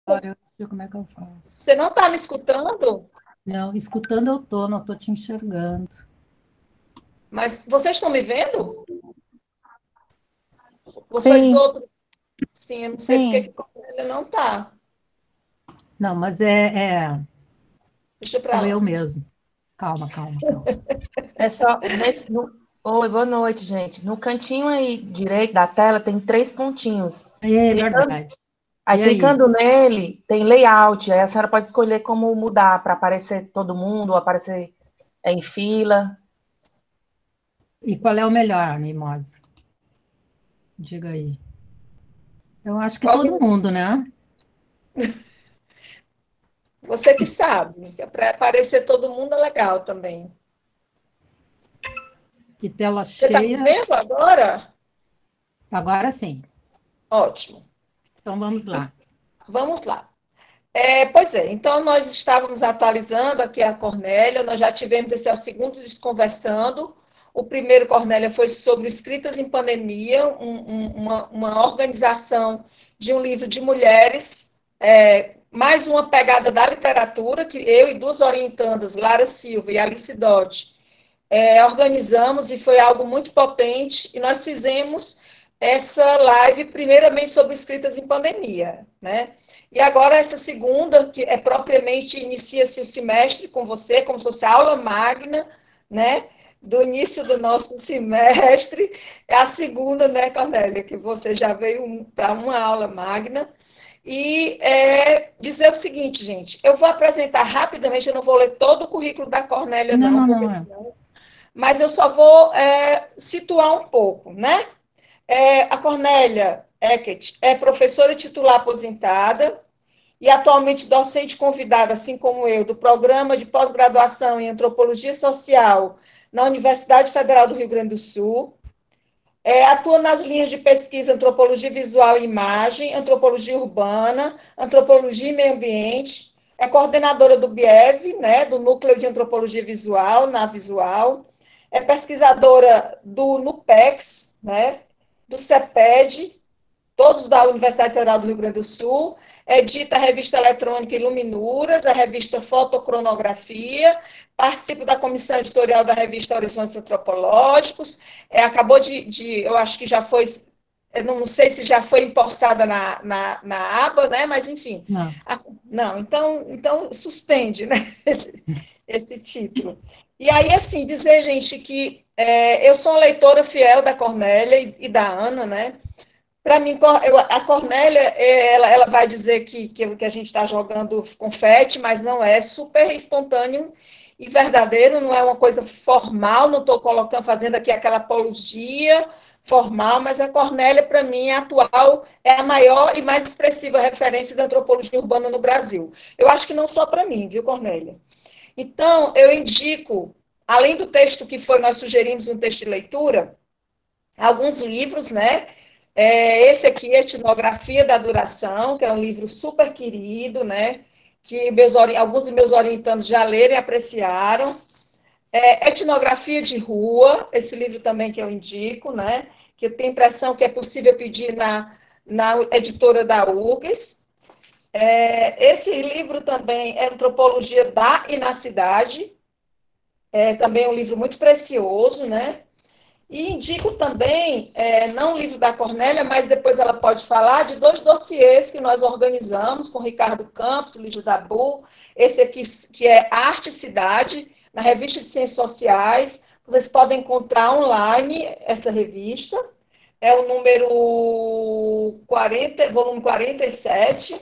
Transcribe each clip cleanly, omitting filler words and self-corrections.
Agora eu sei como é que eu Você não faço. está me escutando? Não, escutando eu tô, não tô te enxergando. Mas vocês estão me vendo? Vocês Sim, outros? Sim, eu não sei porque que sim. ele não está. Não, mas Deixa para sou eu lá. mesmo. Calma, calma, calma. É só Oi, boa noite, gente. No cantinho aí direito da tela tem três pontinhos. É Clicando, verdade. aí E aí? clicando nele tem layout. Aí a senhora pode escolher como mudar para aparecer todo mundo, ou aparecer em fila. E qual é o melhor, Mimosa? Diga aí. Eu acho que todo Qual- mundo, né? Você que Es- sabe. Para aparecer todo mundo é legal também. Que tela Você está me cheia. vendo agora? Agora sim. Ótimo. Então vamos E lá. vamos lá. Pois é, então nós estávamos atualizando aqui a Cornélia, nós já tivemos esse é o segundo Desconversando. O primeiro, Cornélia, foi sobre escritas em pandemia, uma organização de um livro de mulheres, mais uma pegada da literatura, que eu e duas orientandas, Lara Silva e Alice Dotti, organizamos e foi algo muito potente. E nós fizemos essa live, primeiramente sobre escritas em pandemia, né? E agora essa segunda, que é propriamente, inicia-se o semestre com você, como se fosse aula magna, né? Do início do nosso semestre, é a segunda, né, Cornélia, que você já veio para uma aula magna. E dizer o seguinte, gente, eu vou apresentar rapidamente, eu não vou ler todo o currículo da Cornélia, Não, não, não, porque não. mas eu só vou situar um pouco, né? A Cornélia Eckert é professora titular aposentada e atualmente docente convidada, assim como eu, do programa de pós-graduação em Antropologia Social na Universidade Federal do Rio Grande do Sul. Atua nas linhas de pesquisa Antropologia Visual e Imagem, Antropologia Urbana, Antropologia e Meio Ambiente. É coordenadora do BIEV, né, do Núcleo de Antropologia Visual, na Visual. É pesquisadora do NUPEX, né, do CEPED, todos da Universidade Federal do Rio Grande do Sul, edita a revista eletrônica Iluminuras, a revista Fotocronografia, participo da comissão editorial da revista Horizontes Antropológicos, acabou eu acho que já foi, eu não sei se já foi empossada na aba, né? Mas enfim, Não. não, então suspende, né? Esse título. E aí, assim, dizer, gente, que eu sou uma leitora fiel da Cornélia e da Ana, né? Para mim, a Cornélia, ela vai dizer que a gente está jogando confete, mas não é super espontâneo e verdadeiro, não é uma coisa formal, não estou colocando, fazendo aqui aquela apologia formal, mas a Cornélia, para mim, atual, é a maior e mais expressiva referência da antropologia urbana no Brasil. Eu acho que não só para mim, viu, Cornélia? Então, eu indico, além do texto que foi, nós sugerimos um texto de leitura, alguns livros, né? Esse aqui, Etnografia da Duração, que é um livro super querido, né? Que alguns dos meus orientandos já leram e apreciaram. Etnografia de Rua, esse livro também que eu indico, né? Que eu tenho a impressão que é possível pedir na editora da URGS. Esse livro também é Antropologia da e na Cidade, também é um livro muito precioso, né? E indico também, não o livro da Cornélia, mas depois ela pode falar de dois dossiês que nós organizamos com Ricardo Campos, Lídio Dabu, esse aqui que é Arte e Cidade, na revista de Ciências Sociais. Vocês podem encontrar online essa revista, é o número 40, volume 47,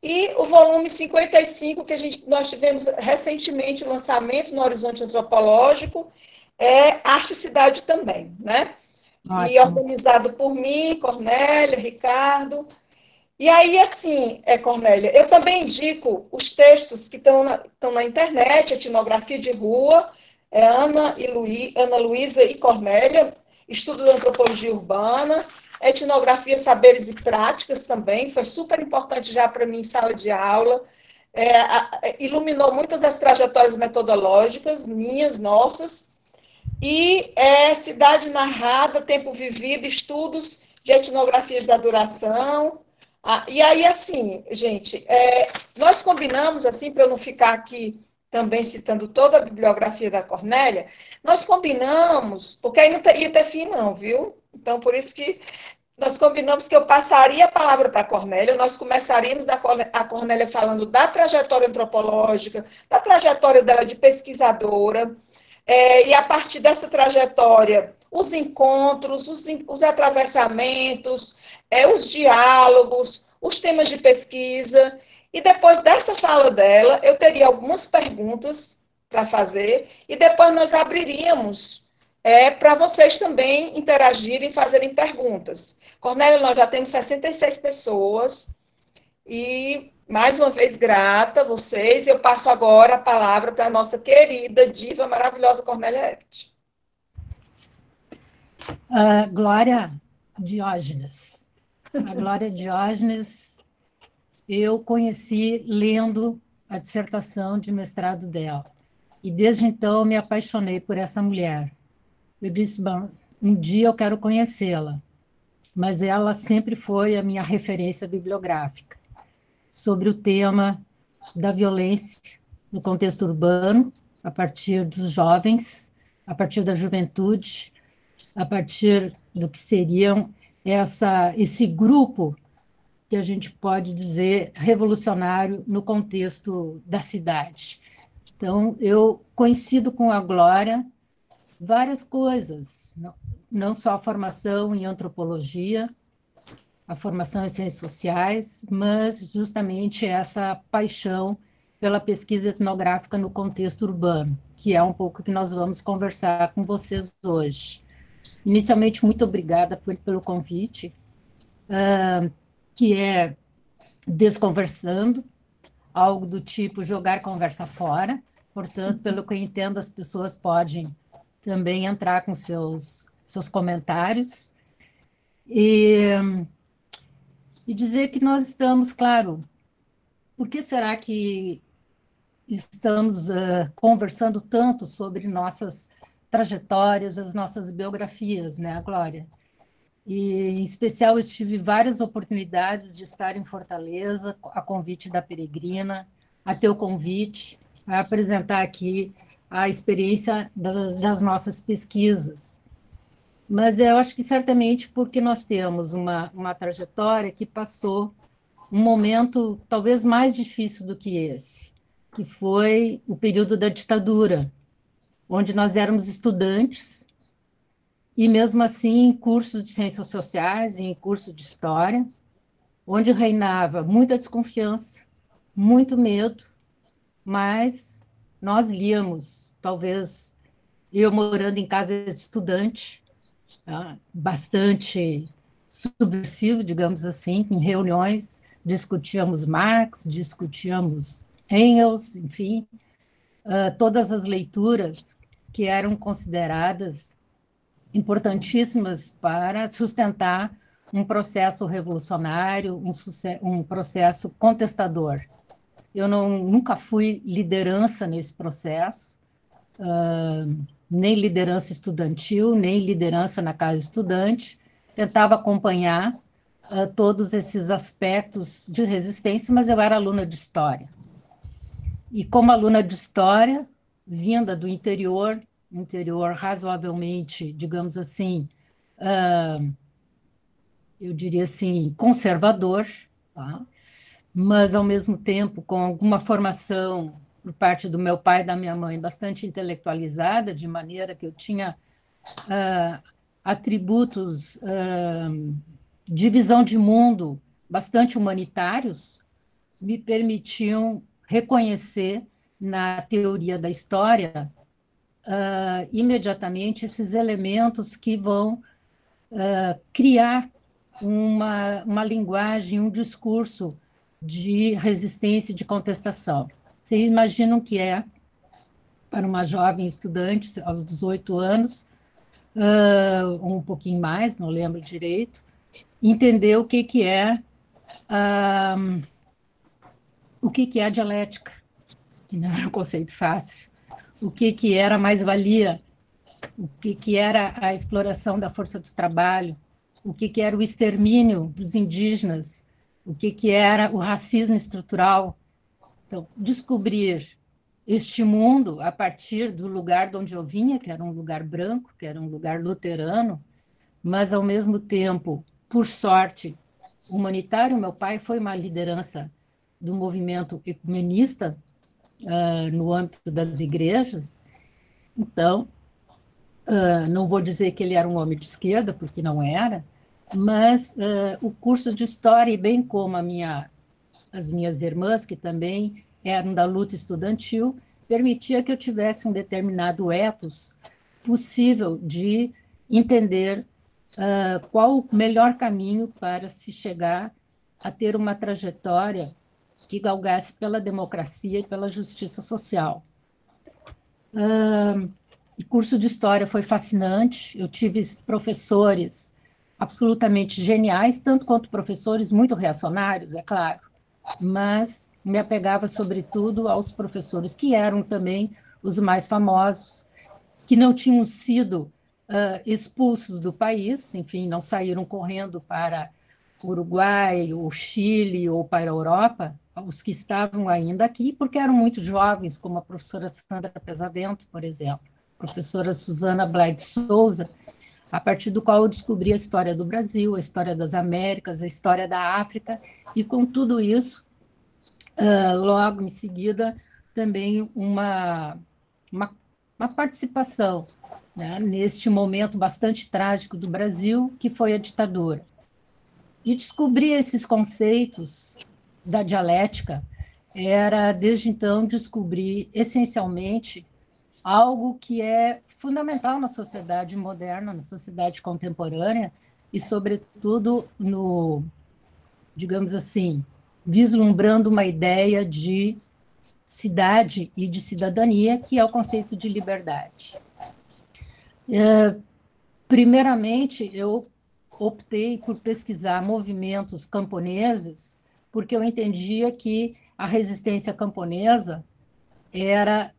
e o volume 55, que nós tivemos recentemente o lançamento no Horizonte Antropológico, Arte e Cidade também, né? E Ótimo. organizado por mim, Cornélia, Ricardo. E aí, assim, Cornélia, eu também indico os textos que estão na internet, Etnografia de Rua, Ana Luísa e Cornélia, Estudo da Antropologia Urbana, Etnografia, Saberes e Práticas também, foi super importante já para mim em sala de aula, iluminou muitas das trajetórias metodológicas, minhas, nossas, e Cidade Narrada, Tempo Vivido, Estudos de Etnografias da Duração, E aí, assim, gente, nós combinamos, assim, para eu não ficar aqui também citando toda a bibliografia da Cornélia, nós combinamos, porque aí não ia ter fim, não, viu? Então, por isso que nós combinamos que eu passaria a palavra para a Cornélia, nós começaríamos a Cornélia falando da trajetória antropológica, da trajetória dela de pesquisadora, e a partir dessa trajetória, os encontros, os atravessamentos, os diálogos, os temas de pesquisa, e depois dessa fala dela, eu teria algumas perguntas para fazer, e depois nós abriríamos para vocês também interagirem e fazerem perguntas. Cornélia, nós já temos 66 pessoas, e mais uma vez grata a vocês. Eu passo agora a palavra para a nossa querida diva maravilhosa Cornélia Epert. Glória Diógenes. A Glória Diógenes eu conheci lendo a dissertação de mestrado dela. E desde então eu me apaixonei por essa mulher. Eu disse, bom, um dia eu quero conhecê-la, mas ela sempre foi a minha referência bibliográfica sobre o tema da violência no contexto urbano, a partir dos jovens, a partir da juventude, a partir do que seriam esse grupo que a gente pode dizer revolucionário no contexto da cidade. Então, eu coincido com a Glória várias coisas, não só a formação em antropologia, a formação em ciências sociais, mas justamente essa paixão pela pesquisa etnográfica no contexto urbano, que é um pouco que nós vamos conversar com vocês hoje. Inicialmente, muito obrigada pelo convite, que é Desconversando, algo do tipo jogar conversa fora. Portanto, pelo que eu entendo, as pessoas podem também entrar com seus comentários. E dizer que nós estamos, claro, por que será que estamos conversando tanto sobre nossas trajetórias, as nossas biografias, né, Glória? E, em especial, eu tive várias oportunidades de estar em Fortaleza, a convite da Peregrina, a teu convite, a apresentar aqui a experiência das nossas pesquisas. Mas eu acho que certamente porque nós temos uma trajetória que passou um momento talvez mais difícil do que esse, que foi o período da ditadura, onde nós éramos estudantes, e mesmo assim em cursos de ciências sociais e em curso de história, onde reinava muita desconfiança, muito medo, mas nós líamos, talvez eu morando em casa de estudante, bastante subversivo, digamos assim, em reuniões, discutíamos Marx, discutíamos Engels, enfim, todas as leituras que eram consideradas importantíssimas para sustentar um processo revolucionário, um processo contestador. Eu nunca fui liderança nesse processo, nem liderança estudantil, nem liderança na casa estudante, tentava acompanhar todos esses aspectos de resistência, mas eu era aluna de história. E como aluna de história, vinda do interior razoavelmente, digamos assim, eu diria assim, conservador, tá? Mas, ao mesmo tempo, com alguma formação por parte do meu pai e da minha mãe bastante intelectualizada, de maneira que eu tinha atributos de visão de mundo bastante humanitários, me permitiam reconhecer na teoria da história imediatamente esses elementos que vão criar uma linguagem, um discurso de resistência e de contestação. Vocês imaginam que é, para uma jovem estudante, aos 18 anos, um pouquinho mais, não lembro direito, entender o que é a dialética, que não era um conceito fácil, o que era a mais-valia, o que era a exploração da força do trabalho, o que era o extermínio dos indígenas o que era o racismo estrutural. Então, descobrir este mundo a partir do lugar de onde eu vinha, que era um lugar branco, que era um lugar luterano, mas, ao mesmo tempo, por sorte, humanitário. Meu pai foi uma liderança do movimento ecumenista no âmbito das igrejas, então, não vou dizer que ele era um homem de esquerda, porque não era, mas o curso de História, e bem como as minhas irmãs, que também eram da luta estudantil, permitia que eu tivesse um determinado ethos possível de entender qual o melhor caminho para se chegar a ter uma trajetória que galgasse pela democracia e pela justiça social. O curso de História foi fascinante, eu tive professores absolutamente geniais, tanto quanto professores muito reacionários, é claro, mas me apegava, sobretudo, aos professores que eram também os mais famosos, que não tinham sido expulsos do país, enfim, não saíram correndo para o Uruguai, o Chile ou para a Europa, os que estavam ainda aqui, porque eram muito jovens, como a professora Sandra Pesavento, por exemplo, a professora Susana Blay de Souza, a partir do qual eu descobri a história do Brasil, a história das Américas, a história da África, e com tudo isso, logo em seguida, também uma participação, né, neste momento bastante trágico do Brasil, que foi a ditadura. E descobrir esses conceitos da dialética era, desde então, descobrir, essencialmente, algo que é fundamental na sociedade moderna, na sociedade contemporânea, e, sobretudo, digamos assim, vislumbrando uma ideia de cidade e de cidadania, que é o conceito de liberdade. Primeiramente, eu optei por pesquisar movimentos camponeses, porque eu entendia que a resistência camponesa era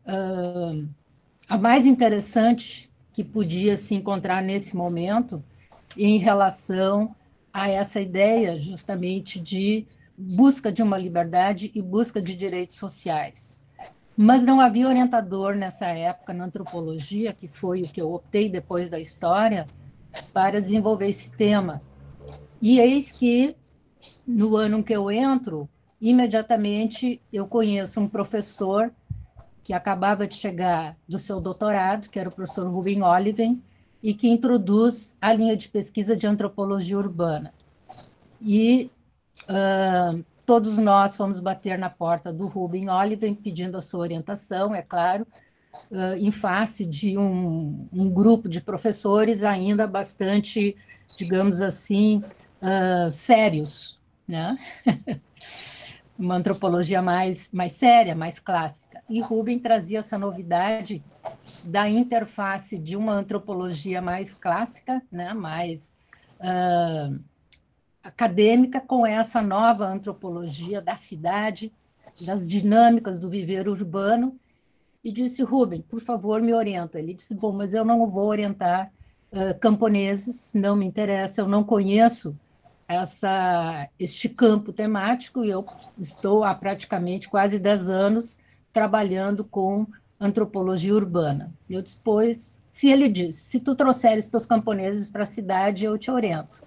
a mais interessante que podia se encontrar nesse momento em relação a essa ideia justamente de busca de uma liberdade e busca de direitos sociais. Mas não havia orientador nessa época na antropologia, que foi o que eu optei depois da história, para desenvolver esse tema. E eis que, no ano em que eu entro, imediatamente eu conheço um professor que acabava de chegar do seu doutorado, que era o professor Rubem Oliven, e que introduz a linha de pesquisa de antropologia urbana. E todos nós fomos bater na porta do Rubem Oliven, pedindo a sua orientação, é claro, em face de um grupo de professores ainda bastante, digamos assim, sérios, né? Uma antropologia mais séria, mais clássica. E Rubem trazia essa novidade da interface de uma antropologia mais clássica, né? Mais acadêmica, com essa nova antropologia da cidade, das dinâmicas do viver urbano, e disse: Rubem, por favor, me orienta. Ele disse: bom, mas eu não vou orientar camponeses, não me interessa, eu não conheço este campo temático, e eu estou há praticamente quase 10 anos trabalhando com antropologia urbana. Eu disse: pois, se ele disse, se tu trouxeres teus camponeses para a cidade, eu te oriento.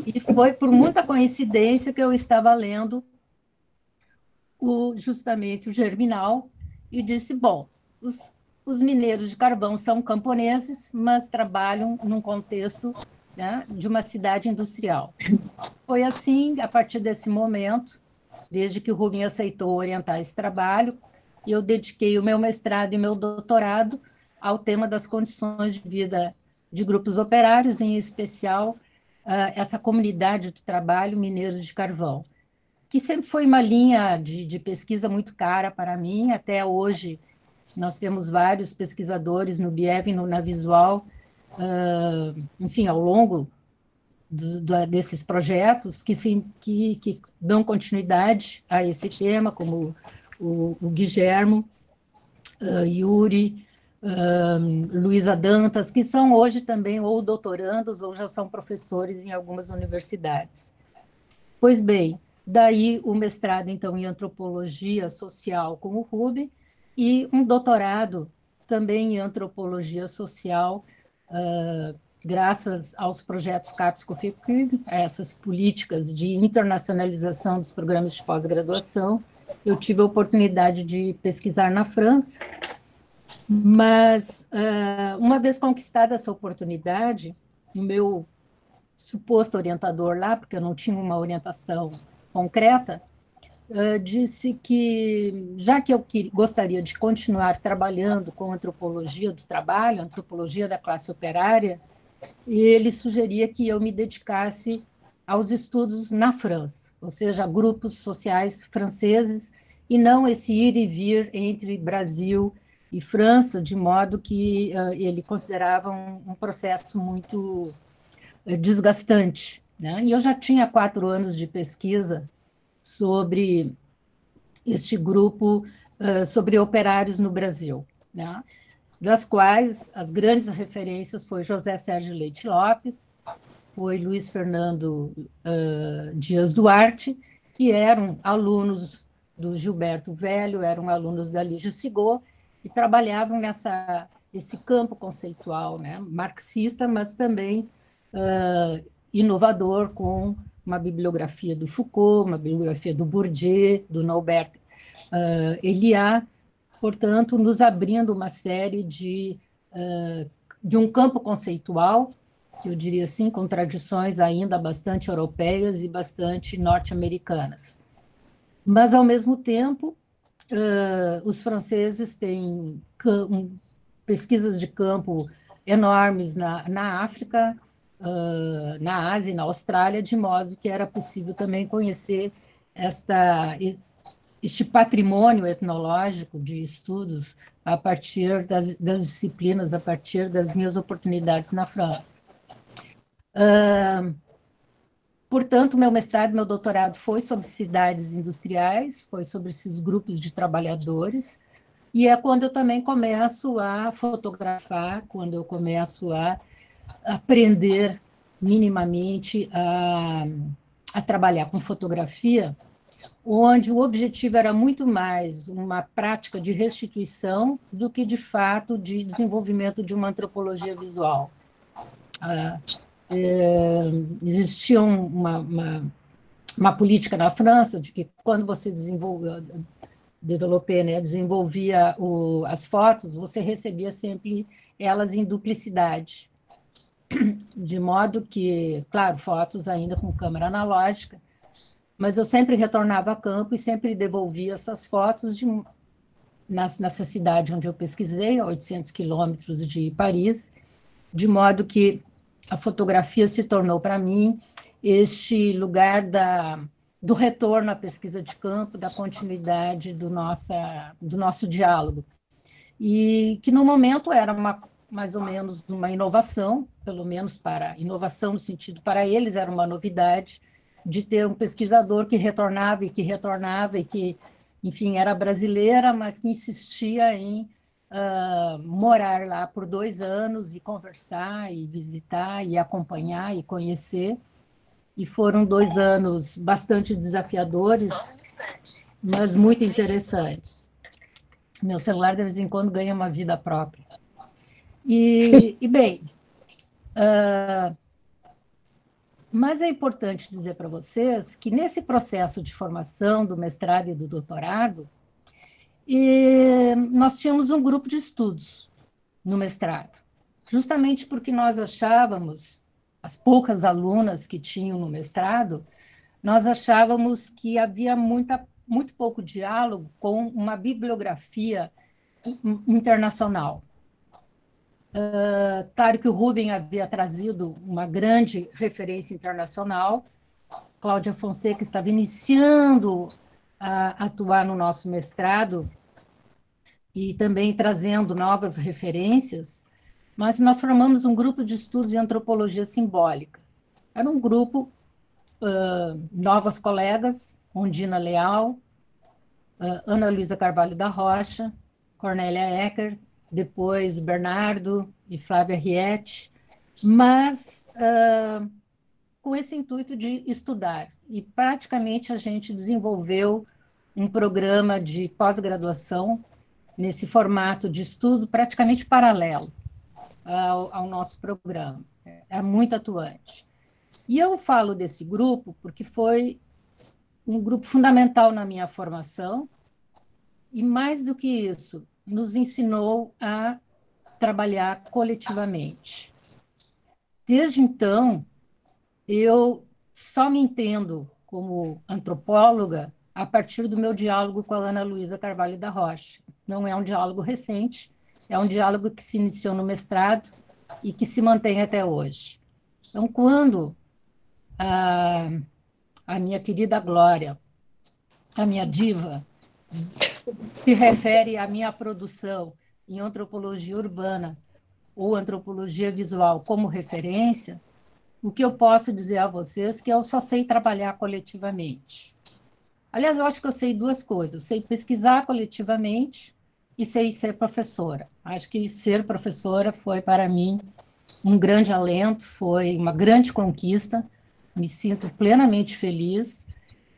E foi por muita coincidência que eu estava lendo justamente o Germinal, e disse: bom, os mineiros de carvão são camponeses, mas trabalham num contexto, né, de uma cidade industrial. Foi assim, a partir desse momento, desde que o Rubem aceitou orientar esse trabalho, eu dediquei o meu mestrado e meu doutorado ao tema das condições de vida de grupos operários, em especial essa comunidade do trabalho mineiros de carvão, que sempre foi uma linha de pesquisa muito cara para mim. Até hoje, nós temos vários pesquisadores no BIEV e na Visual, enfim, ao longo desses projetos, que dão continuidade a esse tema, como o Guilhermo, Yuri, Luísa Dantas, que são hoje também ou doutorandos ou já são professores em algumas universidades. Pois bem, daí o mestrado, então, em antropologia social com o Rubem e um doutorado também em antropologia social, graças aos projetos CAPES COFECRIB, a essas políticas de internacionalização dos programas de pós-graduação. Eu tive a oportunidade de pesquisar na França, mas, uma vez conquistada essa oportunidade, o meu suposto orientador lá, porque eu não tinha uma orientação concreta, disse que, já que eu gostaria de continuar trabalhando com antropologia do trabalho, antropologia da classe operária, ele sugeria que eu me dedicasse aos estudos na França, ou seja, a grupos sociais franceses, e não esse ir e vir entre Brasil e França, de modo que ele considerava um processo muito desgastante, né? E eu já tinha 4 anos de pesquisa sobre este grupo, sobre operários no Brasil, né? Das quais as grandes referências foi José Sérgio Leite Lopes, foi Luiz Fernando Dias Duarte, que eram alunos do Gilberto Velho, eram alunos da Lígia Sigot, e trabalhavam esse campo conceitual, né, marxista, mas também inovador, com uma bibliografia do Foucault, uma bibliografia do Bourdieu, do Norbert Elias, portanto, nos abrindo uma série de um campo conceitual, que eu diria assim, com tradições ainda bastante europeias e bastante norte-americanas. Mas, ao mesmo tempo, os franceses têm pesquisas de campo enormes na África, na Ásia e na Austrália, de modo que era possível também conhecer este patrimônio etnológico de estudos a partir das disciplinas, a partir das minhas oportunidades na França. Portanto, meu mestrado, meu doutorado foi sobre cidades industriais, foi sobre esses grupos de trabalhadores, e é quando eu também começo a fotografar, quando eu começo a aprender minimamente a trabalhar com fotografia, onde o objetivo era muito mais uma prática de restituição do que, de fato, de desenvolvimento de uma antropologia visual. Existia uma política na França de que, quando você desenvolvia as fotos, você recebia sempre elas em duplicidade, de modo que, claro, fotos ainda com câmera analógica, mas eu sempre retornava a campo e sempre devolvia essas fotos nessa cidade onde eu pesquisei, a 800 quilômetros de Paris, de modo que a fotografia se tornou para mim este lugar do retorno à pesquisa de campo, da continuidade do nosso diálogo. E que, no momento, era mais ou menos uma inovação, pelo menos inovação no sentido, para eles era uma novidade, de ter um pesquisador que retornava e que, enfim, era brasileira, mas que insistia em morar lá por 2 anos e conversar, e visitar, e acompanhar, e conhecer. E foram 2 anos bastante desafiadores, mas muito interessantes. Meu celular, de vez em quando, ganha uma vida própria. Bem, mas é importante dizer para vocês que, nesse processo de formação do mestrado e do doutorado, nós tínhamos um grupo de estudos no mestrado, justamente porque nós achávamos, as poucas alunas que tinham no mestrado, nós achávamos que havia muito pouco diálogo com uma bibliografia internacional. Claro que o Rubem havia trazido uma grande referência internacional, Cláudia Fonseca estava iniciando a atuar no nosso mestrado e também trazendo novas referências, mas nós formamos um grupo de estudos em antropologia simbólica. Era um grupo, novas colegas, Ondina Leal, Ana Luísa Carvalho da Rocha, Cornélia Ecker, depois Bernardo e Flávia Rietti, mas com esse intuito de estudar. E praticamente a gente desenvolveu um programa de pós-graduação nesse formato de estudo praticamente paralelo ao nosso programa. É muito atuante. E eu falo desse grupo porque foi um grupo fundamental na minha formação e, mais do que isso, nos ensinou a trabalhar coletivamente. Desde então, eu só me entendo como antropóloga a partir do meu diálogo com a Ana Luísa Carvalho da Rocha. Não é um diálogo recente, é um diálogo que se iniciou no mestrado e que se mantém até hoje. Então, quando a minha querida Glória, a minha diva, se refere à minha produção em antropologia urbana ou antropologia visual como referência, o que eu posso dizer a vocês é que eu só sei trabalhar coletivamente. Aliás, eu acho que eu sei duas coisas. Eu sei pesquisar coletivamente e sei ser professora. Acho que ser professora foi, para mim, um grande alento, foi uma grande conquista. Me sinto plenamente feliz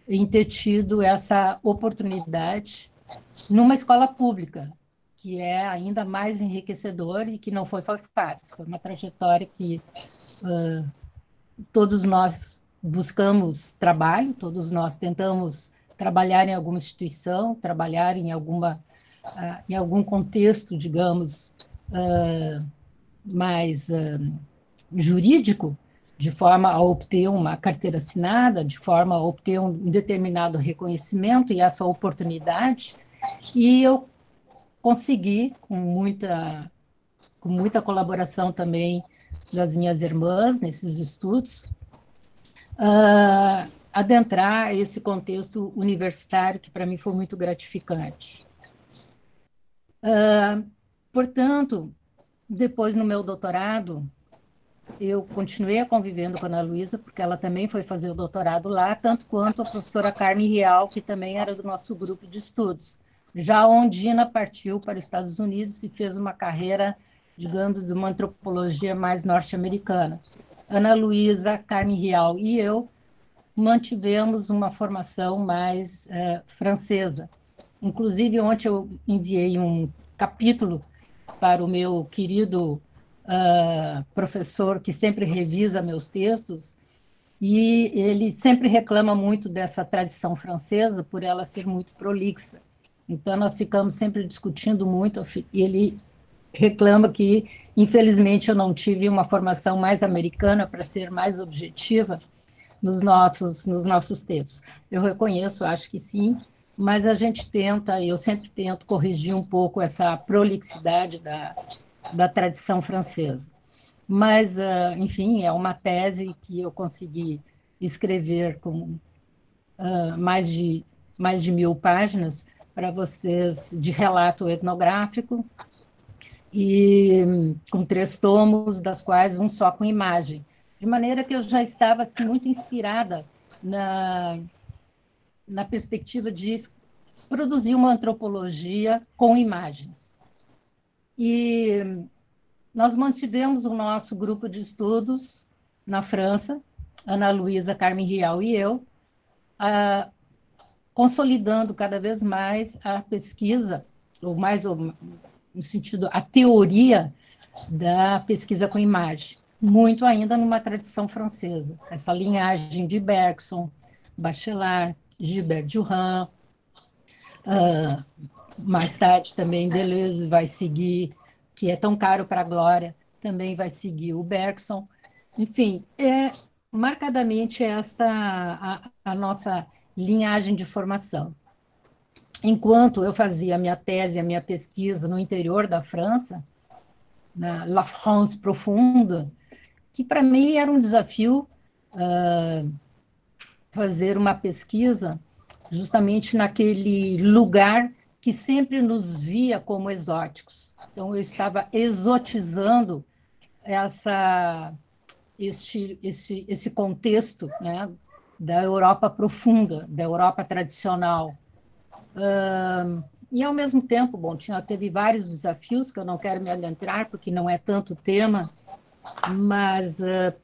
em ter tido essa oportunidade numa escola pública, que é ainda mais enriquecedor e que não foi fácil. Foi uma trajetória que todos nós buscamos trabalho, todos nós tentamos trabalhar em alguma instituição, trabalhar em algum contexto, digamos, mais jurídico, de forma a obter uma carteira assinada, de forma a obter um determinado reconhecimento e essa oportunidade. E eu consegui, com muita colaboração também das minhas irmãs nesses estudos, adentrar esse contexto universitário que para mim foi muito gratificante. Portanto, depois no meu doutorado, eu continuei convivendo com a Ana Luísa, porque ela também foi fazer o doutorado lá, tanto quanto a professora Carmen Rial, que também era do nosso grupo de estudos. Já a Ondina partiu para os Estados Unidos e fez uma carreira, digamos, de uma antropologia mais norte-americana. Ana Luísa, Carmen Rial e eu mantivemos uma formação mais francesa. Inclusive, ontem eu enviei um capítulo para o meu querido professor, que sempre revisa meus textos, e ele sempre reclama muito dessa tradição francesa por ela ser muito prolixa. Então, nós ficamos sempre discutindo muito, e ele reclama que, infelizmente, eu não tive uma formação mais americana para ser mais objetiva nos nossos textos. Eu reconheço, acho que sim, mas a gente tenta, eu sempre tento corrigir um pouco essa prolixidade da tradição francesa. Mas, enfim, é uma tese que eu consegui escrever com mais de 1.000 páginas para vocês, de relato etnográfico, e com 3 tomos, das quais um só com imagem. De maneira que eu já estava assim, muito inspirada na perspectiva de produzir uma antropologia com imagens. E nós mantivemos o nosso grupo de estudos na França, Ana Luísa, Carmen Rial e eu, consolidando cada vez mais a pesquisa, ou mais no sentido, a teoria da pesquisa com imagem, muito ainda numa tradição francesa, essa linhagem de Bergson, Bachelard, Gilbert Durand, mais tarde também Deleuze vai seguir, que é tão caro para a Glória, também vai seguir o Bergson. Enfim, é marcadamente esta a nossa linhagem de formação. Enquanto eu fazia a minha tese, a minha pesquisa no interior da França, na La France Profonde, que para mim era um desafio fazer uma pesquisa justamente naquele lugar que sempre nos via como exóticos. Então, eu estava exotizando esse contexto, né, da Europa profunda, da Europa tradicional. E, ao mesmo tempo, bom, teve vários desafios que eu não quero me adentrar, porque não é tanto tema, mas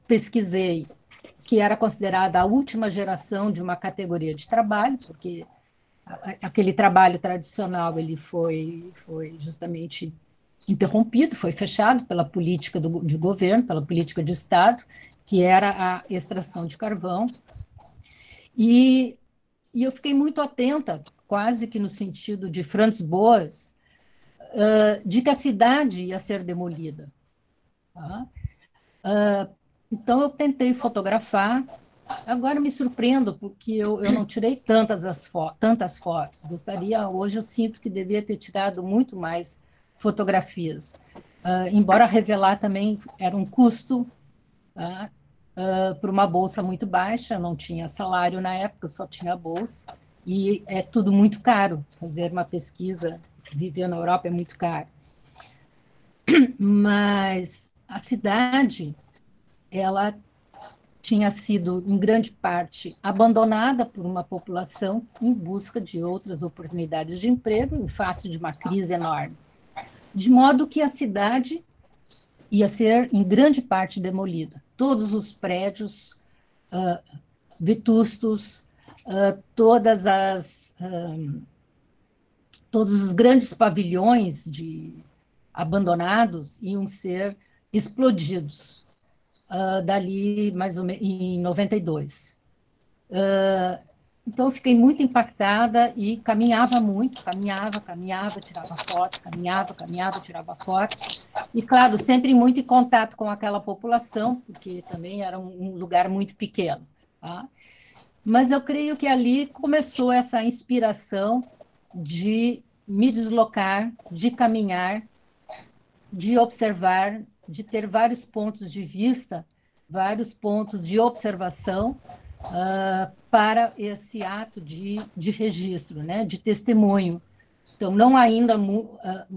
pesquisei que era considerada a última geração de uma categoria de trabalho, porque aquele trabalho tradicional ele foi justamente interrompido, foi fechado pela política de governo, pela política de Estado, que era a extração de carvão. E eu fiquei muito atenta, quase que no sentido de Franz Boas, de que a cidade ia ser demolida. Tá? Então, eu tentei fotografar. Agora me surpreendo, porque eu não tirei tantas fotos. Hoje eu sinto que devia ter tirado muito mais fotografias. Embora revelar também era um custo, tá? Por uma bolsa muito baixa, eu não tinha salário na época, só tinha bolsa, e é tudo muito caro. Fazer uma pesquisa, viver na Europa é muito caro. Mas a cidade, ela tinha sido, em grande parte, abandonada por uma população em busca de outras oportunidades de emprego, em face de uma crise enorme. De modo que a cidade ia ser, em grande parte, demolida. Todos os prédios vetustos, todos os grandes pavilhões abandonados iam ser explodidos. Dali mais ou menos em 92. Então, eu fiquei muito impactada e caminhava muito, caminhava, tirava fotos, caminhava, tirava fotos. E, claro, sempre muito em contato com aquela população, porque também era um lugar muito pequeno. Tá? Mas eu creio que ali começou essa inspiração de me deslocar, de caminhar, de observar, de ter vários pontos de vista, vários pontos de observação para esse ato de registro, né, de testemunho. Então, não ainda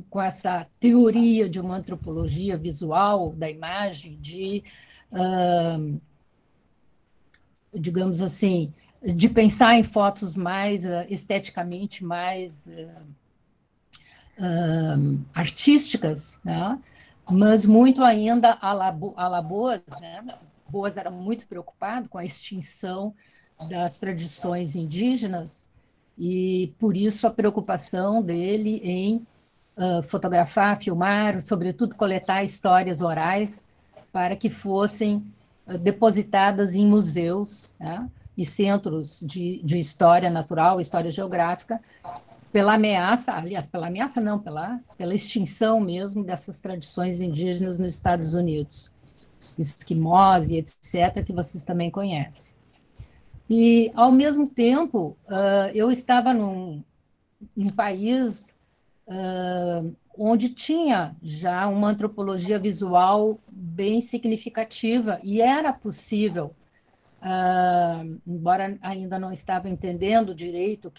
com essa teoria de uma antropologia visual da imagem, digamos assim, de pensar em fotos mais esteticamente mais artísticas, né? Mas muito ainda à la Boas, né? Boas era muito preocupado com a extinção das tradições indígenas e, por isso, a preocupação dele em fotografar, filmar, sobretudo coletar histórias orais para que fossem depositadas em museus, né? E centros de história natural, história geográfica, pela ameaça, aliás, pela ameaça não, pela extinção mesmo dessas tradições indígenas nos Estados Unidos, esquimós e etc., que vocês também conhecem. E, ao mesmo tempo, eu estava num país onde tinha já uma antropologia visual bem significativa, e era possível, embora ainda não estava entendendo direito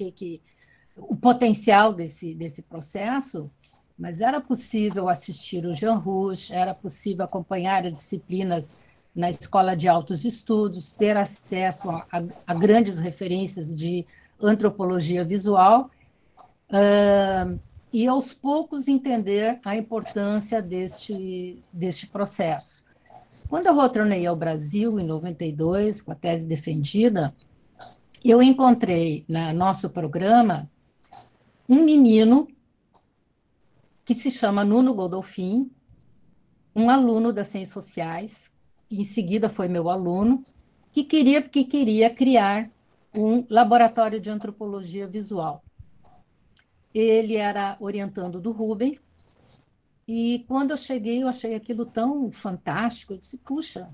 o potencial desse processo, mas era possível assistir o Jean Rouch, era possível acompanhar as disciplinas na Escola de Altos Estudos, ter acesso a grandes referências de antropologia visual, e aos poucos entender a importância deste processo. Quando eu retornei ao Brasil, em 92, com a tese defendida, eu encontrei no nosso programa um menino que se chama Nuno Godolfin, um aluno das Ciências Sociais, que em seguida foi meu aluno, que queria criar um laboratório de antropologia visual. Ele era orientando do Ruben, e quando eu cheguei, eu achei aquilo tão fantástico, eu disse, puxa,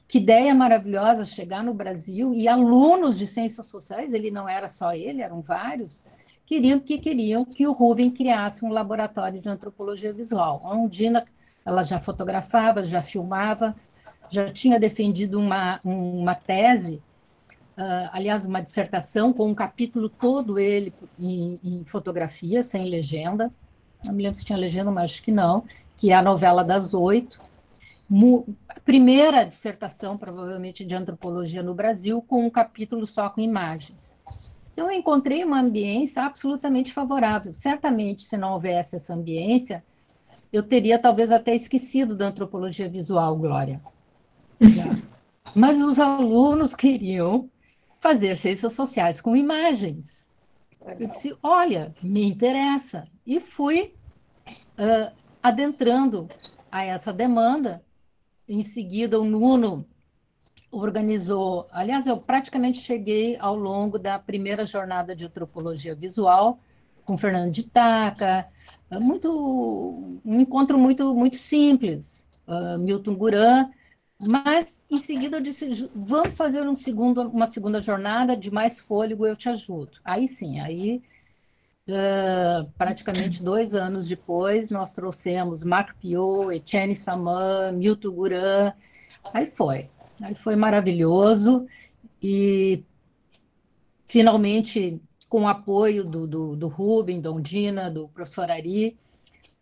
que ideia maravilhosa chegar no Brasil, e alunos de Ciências Sociais, ele não era só ele, eram vários, queriam que o Ruben criasse um laboratório de antropologia visual. A Undina, ela já fotografava, já filmava, já tinha defendido uma tese, aliás, uma dissertação com um capítulo todo ele em fotografia, sem legenda, não me lembro se tinha legenda, mas acho que não, que é a novela das 8, a primeira dissertação, provavelmente, de antropologia no Brasil, com um capítulo só com imagens. Então, eu encontrei uma ambiência absolutamente favorável. Certamente, se não houvesse essa ambiência, eu teria talvez até esquecido da antropologia visual, Glória. Mas os alunos queriam fazer ciências sociais com imagens. Eu Legal. disse, olha, me interessa. E fui adentrando a essa demanda. Em seguida, o Nuno organizou. Aliás, eu praticamente cheguei ao longo da primeira jornada de antropologia visual com Fernando de Taca, um encontro muito simples, Milton Guran, mas em seguida eu disse, vamos fazer uma segunda jornada de mais fôlego, eu te ajudo. Aí sim, aí praticamente 2 anos depois, nós trouxemos Marc Piot, Etienne Saman, Milton Guran, aí foi. Aí foi maravilhoso e finalmente, com o apoio do Rubem, da Ondina, do professor Ari,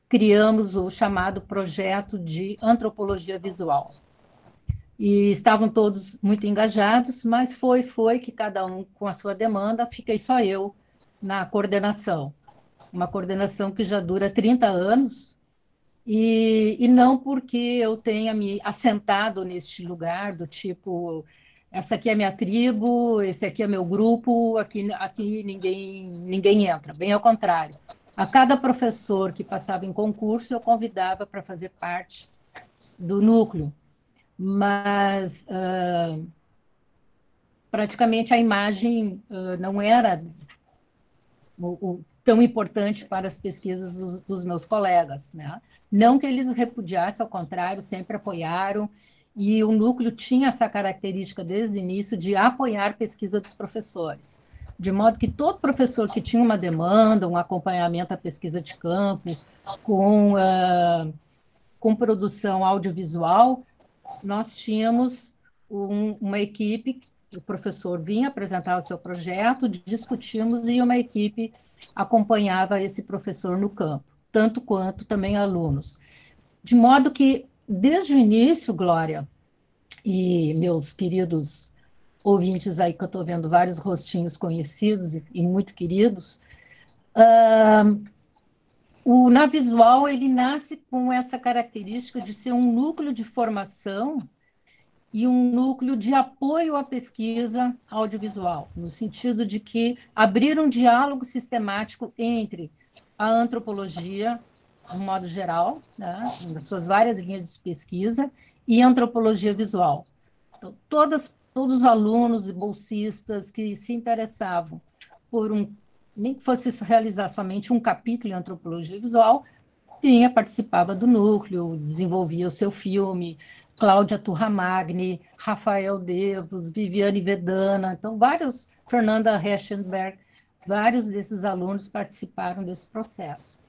criamos o chamado projeto de antropologia visual. E estavam todos muito engajados, mas foi que cada um com a sua demanda, fiquei só eu na coordenação. Uma coordenação que já dura 30 anos, e não porque eu tenha me assentado neste lugar, do tipo, essa aqui é minha tribo, esse aqui é meu grupo, aqui ninguém entra. Bem ao contrário. A cada professor que passava em concurso, eu convidava para fazer parte do núcleo. Mas praticamente a imagem não era tão importante para as pesquisas dos meus colegas, né? Não que eles repudiassem, ao contrário, sempre apoiaram, e o núcleo tinha essa característica desde o início de apoiar a pesquisa dos professores, de modo que todo professor que tinha uma demanda, um acompanhamento à pesquisa de campo, com, com produção audiovisual, nós tínhamos uma equipe, o professor vinha apresentar o seu projeto, discutimos e uma equipe acompanhava esse professor no campo, tanto quanto também alunos. De modo que, desde o início, Glória, e meus queridos ouvintes aí, que eu estou vendo vários rostinhos conhecidos e muito queridos, o Navisual ele nasce com essa característica de ser um núcleo de formação e um núcleo de apoio à pesquisa audiovisual, no sentido de que abrir um diálogo sistemático entre a antropologia, de um modo geral, né, nas suas várias linhas de pesquisa, e a antropologia visual. Então, todos os alunos e bolsistas que se interessavam por nem que fosse realizar somente um capítulo em antropologia visual, participava do núcleo, desenvolvia o seu filme, Cláudia Turramagni, Rafael Devos, Viviane Vedana, então Fernanda Reschenberg, vários desses alunos participaram desse processo.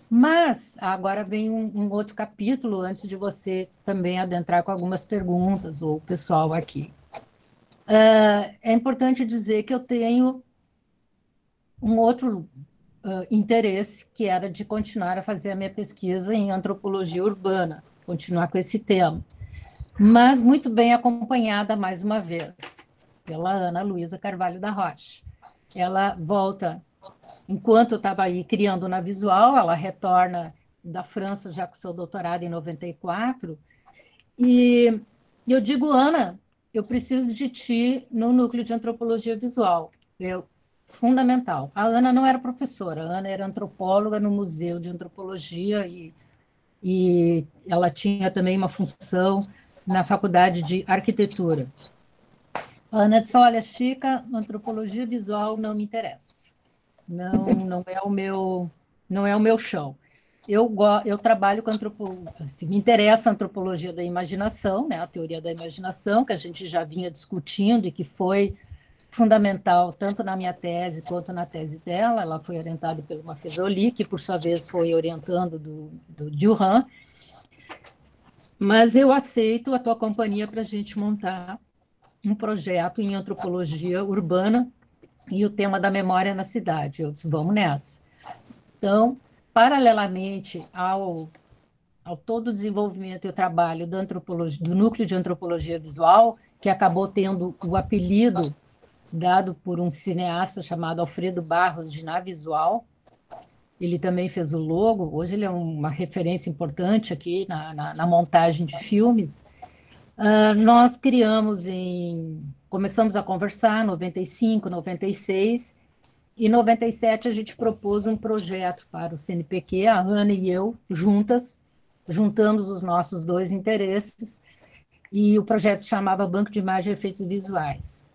Mas agora vem um outro capítulo, antes de você também adentrar com algumas perguntas, ou o pessoal aqui. É importante dizer que eu tenho um outro interesse, que era de continuar a fazer a minha pesquisa em antropologia urbana, continuar com esse tema, mas muito bem acompanhada, mais uma vez, pela Ana Luísa Carvalho da Rocha. Ela volta, enquanto eu estava aí criando na Visual, ela retorna da França, já com seu doutorado em 94, e eu digo, Ana, eu preciso de ti no núcleo de antropologia visual. Fundamental. A Ana não era professora, a Ana era antropóloga no Museu de Antropologia e ela tinha também uma função na Faculdade de Arquitetura. A Ana disse, olha, Chica, antropologia visual não me interessa. Não é o meu chão. Eu trabalho com antropologia, assim, me interessa a antropologia da imaginação, né, a teoria da imaginação, que a gente já vinha discutindo e que foi fundamental tanto na minha tese quanto na tese dela. Ela foi orientada pelo Maffezoli, que por sua vez foi orientando do Durand, mas eu aceito a tua companhia para a gente montar um projeto em antropologia urbana e o tema da memória na cidade. Eu disse, vamos nessa. Então, paralelamente ao todo o desenvolvimento e o trabalho do núcleo de antropologia visual, que acabou tendo o apelido dado por um cineasta chamado Alfredo Barros de Navisual. Ele também fez o logo, hoje ele é uma referência importante aqui na montagem de filmes. Nós começamos a conversar em 95, 96, e em 97 a gente propôs um projeto para o CNPq, a Ana e eu, juntas, juntamos os nossos dois interesses, e o projeto se chamava Banco de Imagem e Efeitos Visuais.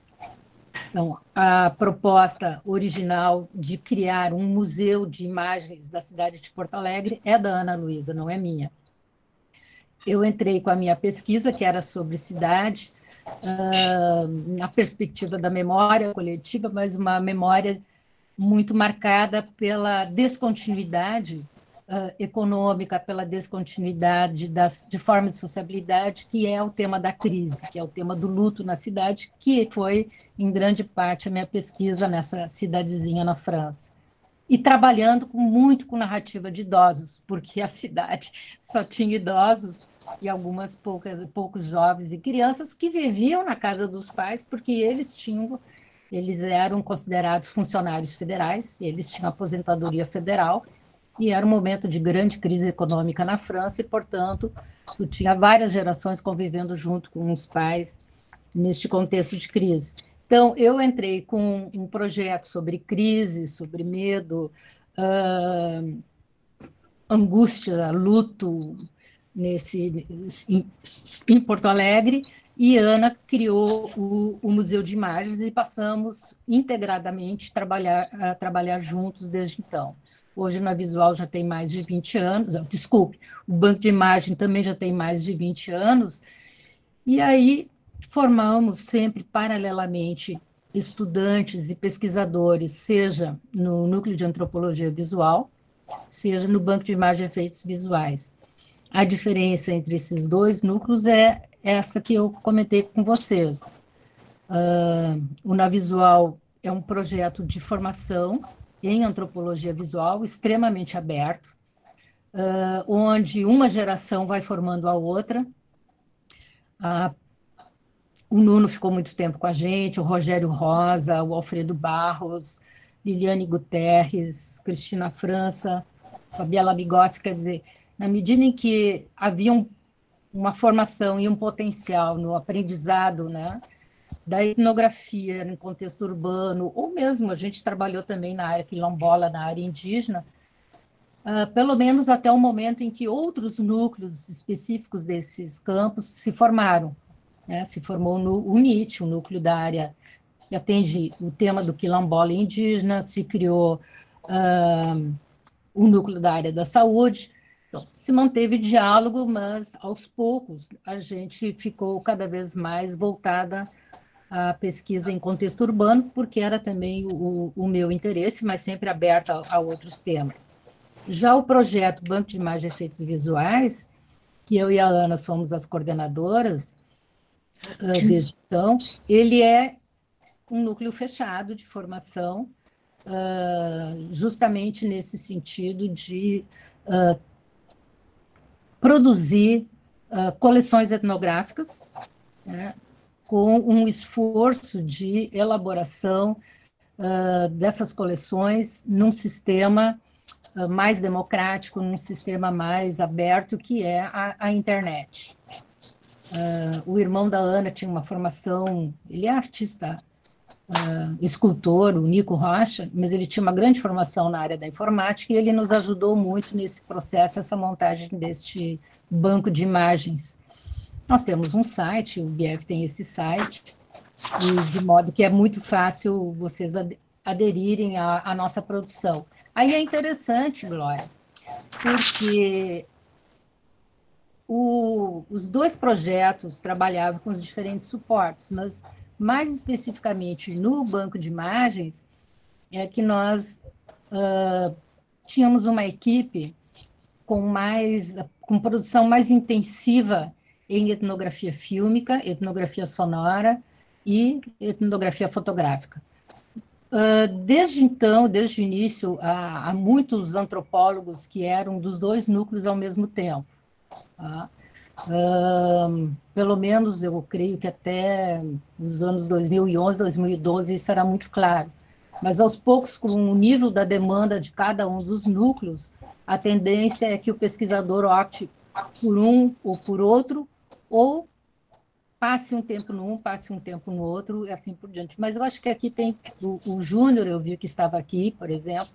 Então, a proposta original de criar um museu de imagens da cidade de Porto Alegre é da Ana Luísa, não é minha. Eu entrei com a minha pesquisa, que era sobre cidade, na perspectiva da memória coletiva, mas uma memória muito marcada pela descontinuidade econômica, pela descontinuidade de formas de sociabilidade, que é o tema da crise, que é o tema do luto na cidade, que foi, em grande parte, a minha pesquisa nessa cidadezinha na França. E trabalhando muito com narrativa de idosos, porque a cidade só tinha idosos e poucos jovens e crianças que viviam na casa dos pais, porque eles eram considerados funcionários federais, eles tinham aposentadoria federal, e era um momento de grande crise econômica na França, e, portanto, tu tinha várias gerações convivendo junto com os pais neste contexto de crise. Então, eu entrei com um projeto sobre crise, sobre medo, angústia, luto, em Porto Alegre, e Ana criou o Museu de Imagens e passamos integradamente a trabalhar juntos desde então. Hoje, na Visual já tem mais de 20 anos, desculpe, o Banco de Imagem também já tem mais de 20 anos, e aí formamos sempre, paralelamente, estudantes e pesquisadores, seja no Núcleo de Antropologia Visual, seja no Banco de Imagem e Efeitos Visuais. A diferença entre esses dois núcleos é essa que eu comentei com vocês. O Navisual é um projeto de formação em antropologia visual extremamente aberto, onde uma geração vai formando a outra. O Nuno ficou muito tempo com a gente, o Rogério Rosa, o Alfredo Barros, Liliane Guterres, Cristina França, Fabiela Bigossi, quer dizer, na medida em que havia uma formação e um potencial no aprendizado, né, da etnografia no contexto urbano, ou mesmo a gente trabalhou também na área quilombola, na área indígena, pelo menos até o momento em que outros núcleos específicos desses campos se formaram. Né, se formou o NIT, o núcleo da área que atende o tema do quilombola indígena, se criou o núcleo da área da saúde. Então, se manteve diálogo, mas aos poucos a gente ficou cada vez mais voltada à pesquisa em contexto urbano, porque era também o meu interesse, mas sempre aberta a outros temas. Já o projeto Banco de Imagens e Efeitos Visuais, que eu e a Ana somos as coordenadoras, desde então, ele é um núcleo fechado de formação, justamente nesse sentido de produzir coleções etnográficas, né, com um esforço de elaboração dessas coleções num sistema mais democrático, num sistema mais aberto, que é a internet. O irmão da Ana tinha uma formação, ele é artista, escultor, o Nico Rocha, mas ele tinha uma grande formação na área da informática e ele nos ajudou muito nesse processo, essa montagem deste banco de imagens. Nós temos um site, o BF tem esse site, e de modo que é muito fácil vocês aderirem à nossa produção. Aí é interessante, Glória, porque os dois projetos trabalhavam com os diferentes suportes, mas mais especificamente no banco de imagens, é que nós tínhamos uma equipe com produção mais intensiva em etnografia fílmica, etnografia sonora e etnografia fotográfica. Desde então, desde o início, há muitos antropólogos que eram dos dois núcleos ao mesmo tempo. Tá? Pelo menos eu creio que até os anos 2011, 2012 isso era muito claro. Mas aos poucos, com o nível da demanda de cada um dos núcleos, a tendência é que o pesquisador opte por um ou por outro, ou passe um tempo num, passe um tempo no outro, e assim por diante. Mas eu acho que aqui tem o Júnior, eu vi que estava aqui, por exemplo,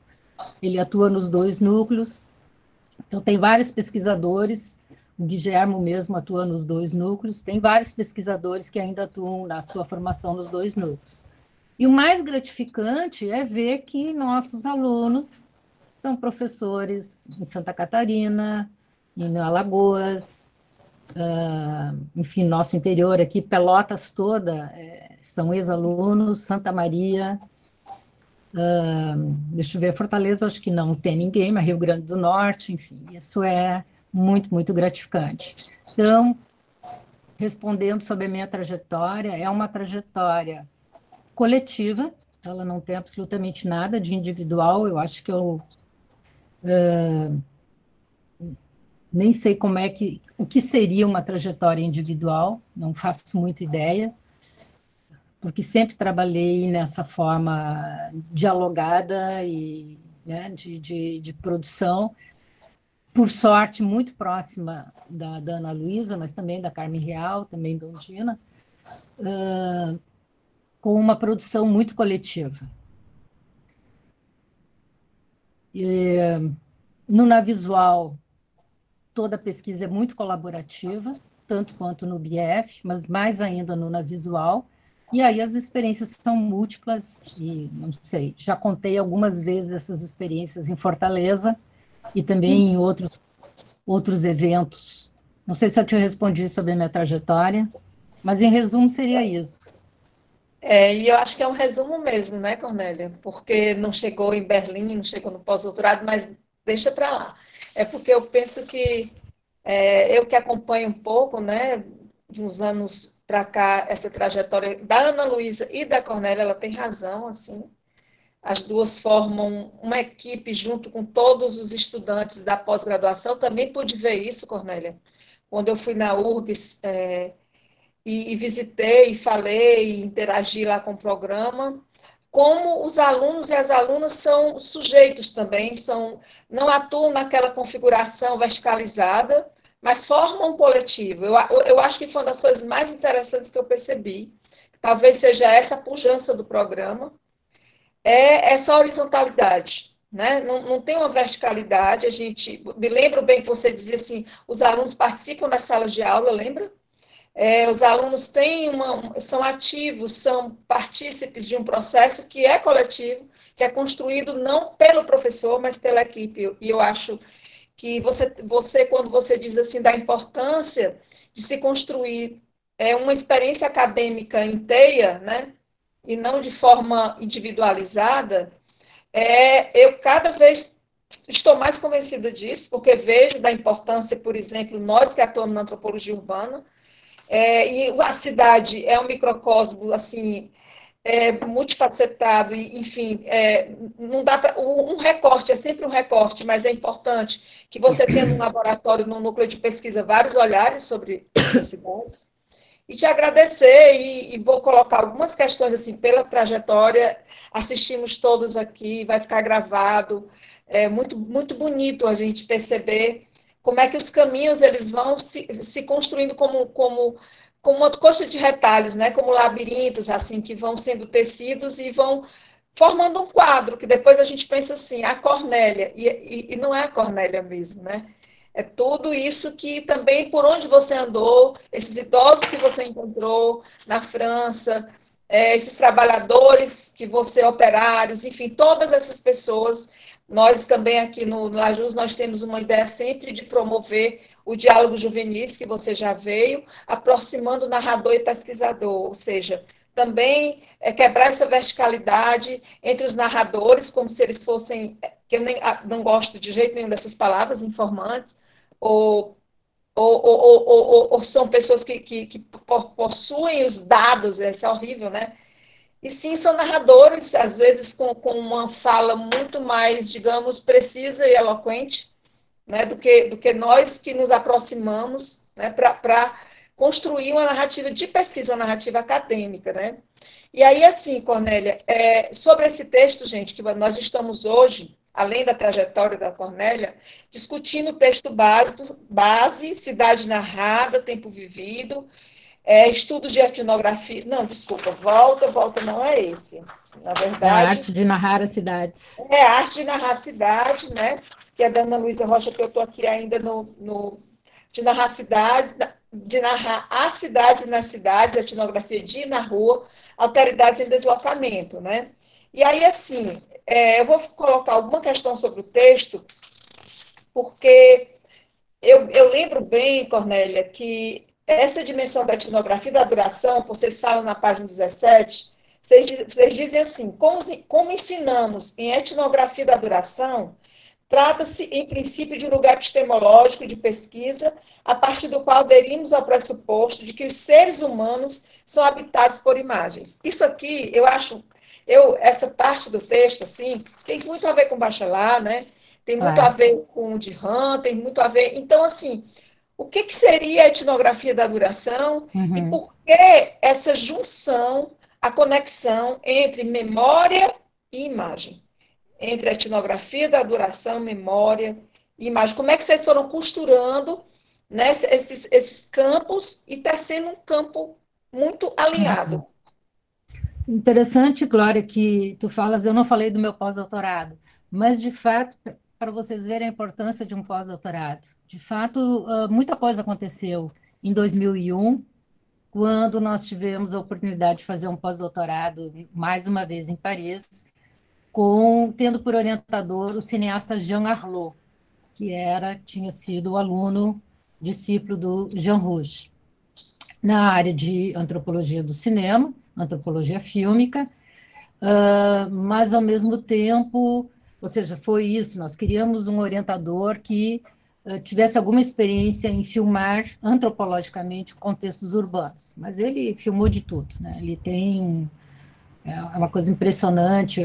ele atua nos dois núcleos, então tem vários pesquisadores, o Guilhermo mesmo atua nos dois núcleos, tem vários pesquisadores que ainda atuam na sua formação nos dois núcleos. E o mais gratificante é ver que nossos alunos são professores em Santa Catarina, em Alagoas, enfim, nosso interior aqui, Pelotas toda, são ex-alunos, Santa Maria, deixa eu ver, Fortaleza acho que não tem ninguém, mas Rio Grande do Norte, enfim, isso é muito, muito gratificante. Então, respondendo sobre a minha trajetória, é uma trajetória coletiva, ela não tem absolutamente nada de individual, eu acho que eu nem sei o que seria uma trajetória individual, não faço muita ideia, porque sempre trabalhei nessa forma dialogada e, né, de produção, por sorte, muito próxima da Ana Luísa, mas também da Carmen Real, também da Undina, com uma produção muito coletiva. No Navisual, toda a pesquisa é muito colaborativa, tanto quanto no BF, mas mais ainda no Navisual, e aí as experiências são múltiplas, e não sei, já contei algumas vezes essas experiências em Fortaleza e também em outros eventos. Não sei se eu te respondi sobre a minha trajetória, mas em resumo seria isso. E eu acho que é um resumo mesmo, né, Cornélia? Porque não chegou em Berlim, não chegou no pós-doutorado, mas deixa para lá. É porque eu penso que eu que acompanho um pouco, né, de uns anos para cá, essa trajetória da Ana Luísa e da Cornélia, ela tem razão, assim. As duas formam uma equipe junto com todos os estudantes da pós-graduação. Também pude ver isso, Cornélia, quando eu fui na URGS, e visitei, e falei, e interagi lá com o programa, como os alunos e as alunas são sujeitos também, não atuam naquela configuração verticalizada, mas formam um coletivo. Eu acho que foi uma das coisas mais interessantes que eu percebi, talvez seja essa a pujança do programa, é essa horizontalidade. Né? Não tem uma verticalidade, me lembro bem que você dizia assim, os alunos participam das salas de aula, lembra? Os alunos são ativos, são partícipes de um processo que é coletivo, que é construído não pelo professor, mas pela equipe. E eu acho que quando você diz assim da importância de se construir uma experiência acadêmica inteira, né, e não de forma individualizada, eu cada vez estou mais convencida disso, porque vejo da importância, por exemplo, nós que atuamos na antropologia urbana, e a cidade é um microcosmo assim multifacetado e enfim não dá pra, um recorte é sempre um recorte, mas é importante que você tenha um laboratório no núcleo de pesquisa vários olhares sobre a cidade e te agradecer e vou colocar algumas questões assim pela trajetória. Assistimos todos aqui, vai ficar gravado. É muito muito bonito a gente perceber como é que os caminhos eles vão se construindo como uma coxa de retalhos, né? Como labirintos assim que vão sendo tecidos e vão formando um quadro que depois a gente pensa assim, a Cornélia, e não é a Cornélia mesmo, né? É tudo isso que também, por onde você andou, esses idosos que você encontrou na França, esses trabalhadores que você, operários, enfim, todas essas pessoas. Nós também aqui no Lajus, nós temos uma ideia sempre de promover o diálogo juvenis, que você já veio, aproximando narrador e pesquisador, ou seja, também quebrar essa verticalidade entre os narradores, como se eles fossem, que eu não gosto de jeito nenhum dessas palavras, informantes, ou, ou são pessoas que possuem os dados, isso é horrível, né? E sim, são narradores, às vezes com uma fala muito mais, digamos, precisa e eloquente, né, do que nós que nos aproximamos, né, para construir uma narrativa de pesquisa, uma narrativa acadêmica. Né? E aí, assim, Cornélia, sobre esse texto, gente, que nós estamos hoje, além da trajetória da Cornélia, discutindo o texto base, Cidade Narrada, Tempo Vivido, estudos de etnografia. Não, desculpa, volta, não é esse. Na É a verdade, arte de narrar as cidades. é a arte de narrar a cidade, né? Que é da Ana Luísa Rocha, que eu estou aqui ainda de narrar a cidade, de narrar as cidades e nas cidades, etnografia de ir na rua, alteridades em deslocamento, né? E aí, assim, eu vou colocar alguma questão sobre o texto, porque eu lembro bem, Cornélia, que essa dimensão da etnografia da duração, vocês falam na página 17, vocês dizem assim, como ensinamos em etnografia da duração, trata-se, em princípio, de um lugar epistemológico de pesquisa, a partir do qual aderimos ao pressuposto de que os seres humanos são habitados por imagens. Isso aqui, eu acho, essa parte do texto, assim, tem muito a ver com Bachelard, né? Tem muito a Claro. ver com o de Han, tem muito a ver. Então, assim, o que, que seria a etnografia da duração e Uhum. por que essa junção, a conexão entre memória e imagem? Entre a etnografia da duração, memória e imagem. Como é que vocês foram costurando, né, esses campos e está sendo um campo muito alinhado? Interessante, Glória, que tu falas, eu não falei do meu pós-doutorado, mas, de fato, para vocês verem a importância de um pós-doutorado, de fato, muita coisa aconteceu em 2001, quando nós tivemos a oportunidade de fazer um pós-doutorado, mais uma vez em Paris, tendo por orientador o cineasta Jean Arlot, que tinha sido o aluno, discípulo do Jean Rouge, na área de antropologia do cinema, antropologia fílmica, mas, ao mesmo tempo, ou seja, foi isso, nós queríamos um orientador que tivesse alguma experiência em filmar antropologicamente contextos urbanos, mas ele filmou de tudo, né? Ele tem uma coisa impressionante,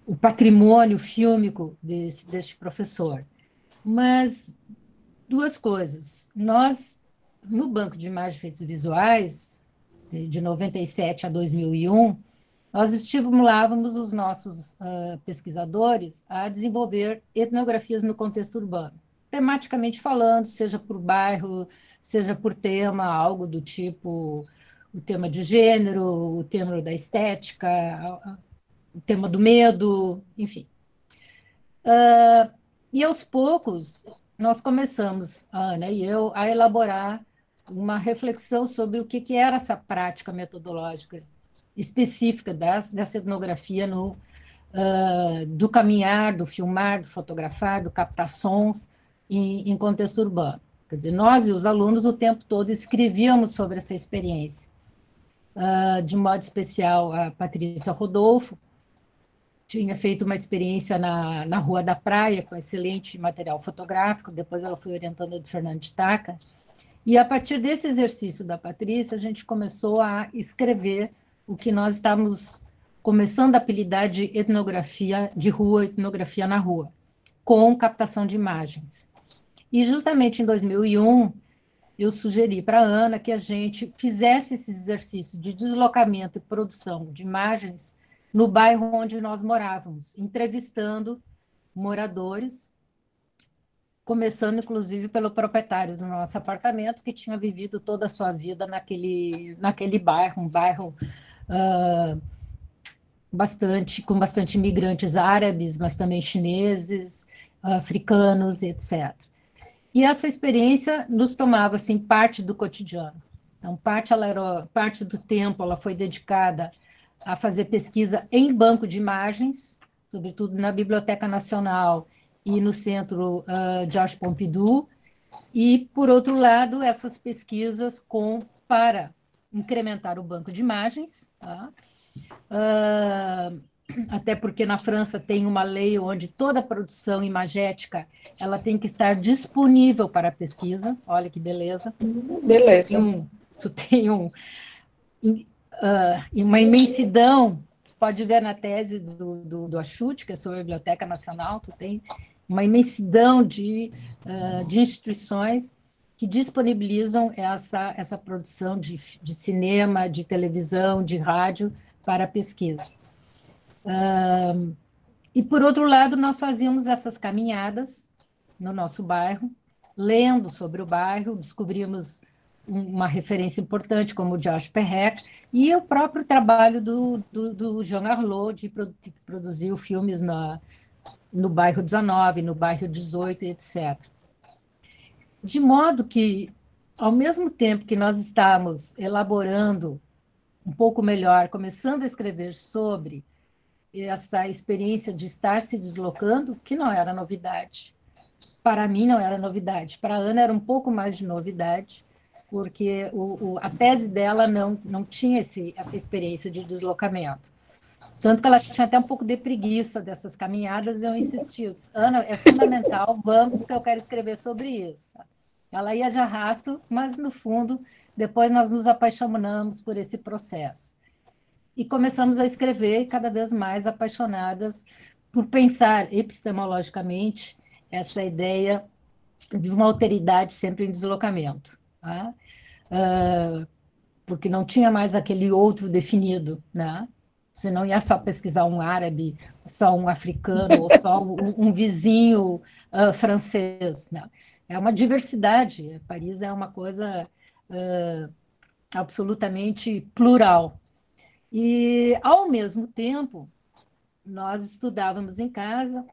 o patrimônio fílmico deste professor. Mas duas coisas, nós, no Banco de Imagens e Efeitos Visuais, de 97 a 2001, nós estimulávamos os nossos pesquisadores a desenvolver etnografias no contexto urbano, tematicamente falando, seja por bairro, seja por tema, algo do tipo o tema de gênero, o tema da estética, o tema do medo, enfim. E, aos poucos, nós começamos, a Ana e eu, a elaborar uma reflexão sobre o que era essa prática metodológica específica dessa etnografia do caminhar, do filmar, do fotografar, do captar sons em contexto urbano. Quer dizer, nós e os alunos o tempo todo escrevíamos sobre essa experiência. De modo especial, a Patrícia Rodolfo tinha feito uma experiência na Rua da Praia, com excelente material fotográfico, depois ela foi orientando do Fernando de Taca, e a partir desse exercício da Patrícia, a gente começou a escrever o que nós estávamos começando a apelidar de etnografia de rua, etnografia na rua, com captação de imagens. E justamente em 2001, eu sugeri para a Ana que a gente fizesse esse exercício de deslocamento e produção de imagens no bairro onde nós morávamos, entrevistando moradores, começando, inclusive, pelo proprietário do nosso apartamento, que tinha vivido toda a sua vida naquele bairro, um bairro com bastante imigrantes árabes, mas também chineses, africanos, etc. E essa experiência nos tomava assim, parte do cotidiano. Então, parte do tempo ela foi dedicada a fazer pesquisa em banco de imagens, sobretudo na Biblioteca Nacional e no Centro Georges Pompidou, e, por outro lado, essas pesquisas para incrementar o banco de imagens, tá? Até porque na França tem uma lei onde toda a produção imagética ela tem que estar disponível para a pesquisa. Olha que beleza. Beleza. Tu tem uma imensidão, pode ver na tese do Achute, que é sobre a Biblioteca Nacional, tu tem uma imensidão de instituições que disponibilizam essa produção de cinema, de televisão, de rádio para a pesquisa. E, por outro lado, nós fazíamos essas caminhadas no nosso bairro, lendo sobre o bairro, descobrimos uma referência importante, como o Josh Perrec, e o próprio trabalho do Jean Arlot, que produziu filmes no bairro 19, no bairro 18, etc. De modo que, ao mesmo tempo que nós estamos elaborando um pouco melhor, começando a escrever sobre essa experiência de estar se deslocando, que não era novidade. Para mim não era novidade, para a Ana era um pouco mais de novidade, porque a tese dela não tinha essa experiência de deslocamento. Tanto que ela tinha até um pouco de preguiça dessas caminhadas, e eu insisti, eu disse, Ana, é fundamental, vamos, porque eu quero escrever sobre isso. Ela ia de arrasto, mas, no fundo, depois nós nos apaixonamos por esse processo. E começamos a escrever cada vez mais apaixonadas por pensar epistemologicamente essa ideia de uma alteridade sempre em deslocamento. Tá? Porque não tinha mais aquele outro definido, né? Você não ia só pesquisar um árabe, só um africano, ou só um vizinho francês. Né? É uma diversidade. Paris é uma coisa absolutamente plural. E, ao mesmo tempo, nós estudávamos em casa,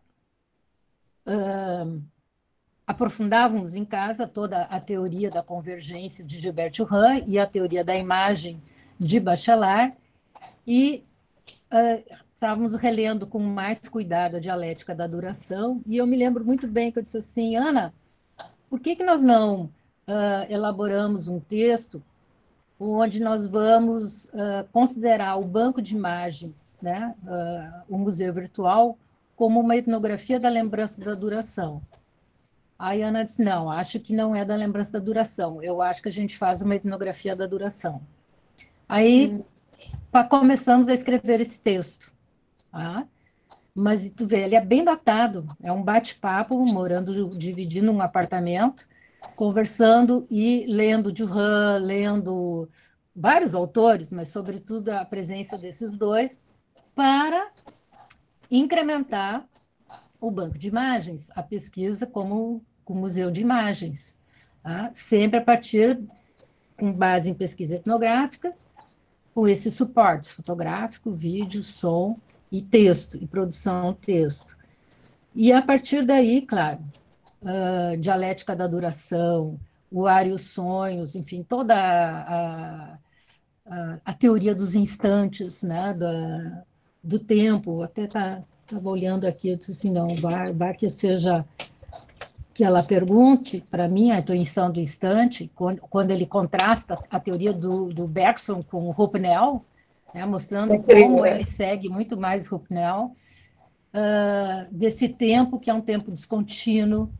aprofundávamos em casa toda a teoria da convergência de Gilbert Durand e a teoria da imagem de Bachelard, e estávamos relendo com mais cuidado a dialética da duração, e eu me lembro muito bem que eu disse assim, Ana, por que nós não elaboramos um texto onde nós vamos considerar o banco de imagens, né, o museu virtual, como uma etnografia da lembrança da duração? Aí a Ana disse, não, acho que não é da lembrança da duração, eu acho que a gente faz uma etnografia da duração. Aí começamos a escrever esse texto. Tá? Mas tu vê, ele é bem datado, é um bate-papo, dividindo um apartamento, conversando e lendo Durand, lendo vários autores, mas sobretudo a presença desses dois, para incrementar o banco de imagens, a pesquisa como o museu de imagens, tá? Sempre a partir, com base em pesquisa etnográfica, com esses suportes, fotográfico, vídeo, som e texto, e produção texto. E a partir daí, claro, dialética da duração, o ar e os sonhos, enfim, toda a teoria dos instantes, né, do tempo, até estava olhando aqui, eu disse assim, não, vai que seja que ela pergunte para mim a intuição do instante, quando ele contrasta a teoria do Bergson com o Ruppnell, né, mostrando como ele segue muito mais Ruppnell, desse tempo que é um tempo descontínuo,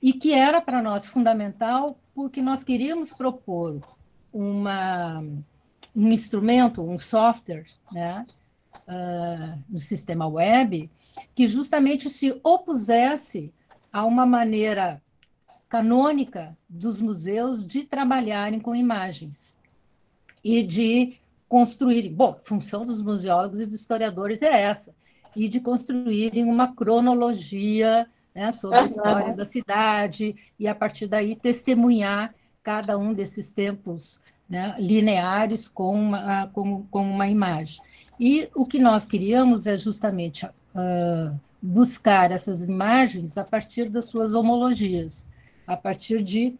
e que era para nós fundamental porque nós queríamos propor um instrumento, um software, né, no sistema web, que justamente se opusesse a uma maneira canônica dos museus de trabalharem com imagens e de construírem. Bom, a função dos museólogos e dos historiadores é essa, e de construírem uma cronologia, né, sobre a história da cidade, e a partir daí testemunhar cada um desses tempos, né, lineares com uma imagem. E o que nós queríamos é justamente buscar essas imagens a partir das suas homologias, a partir de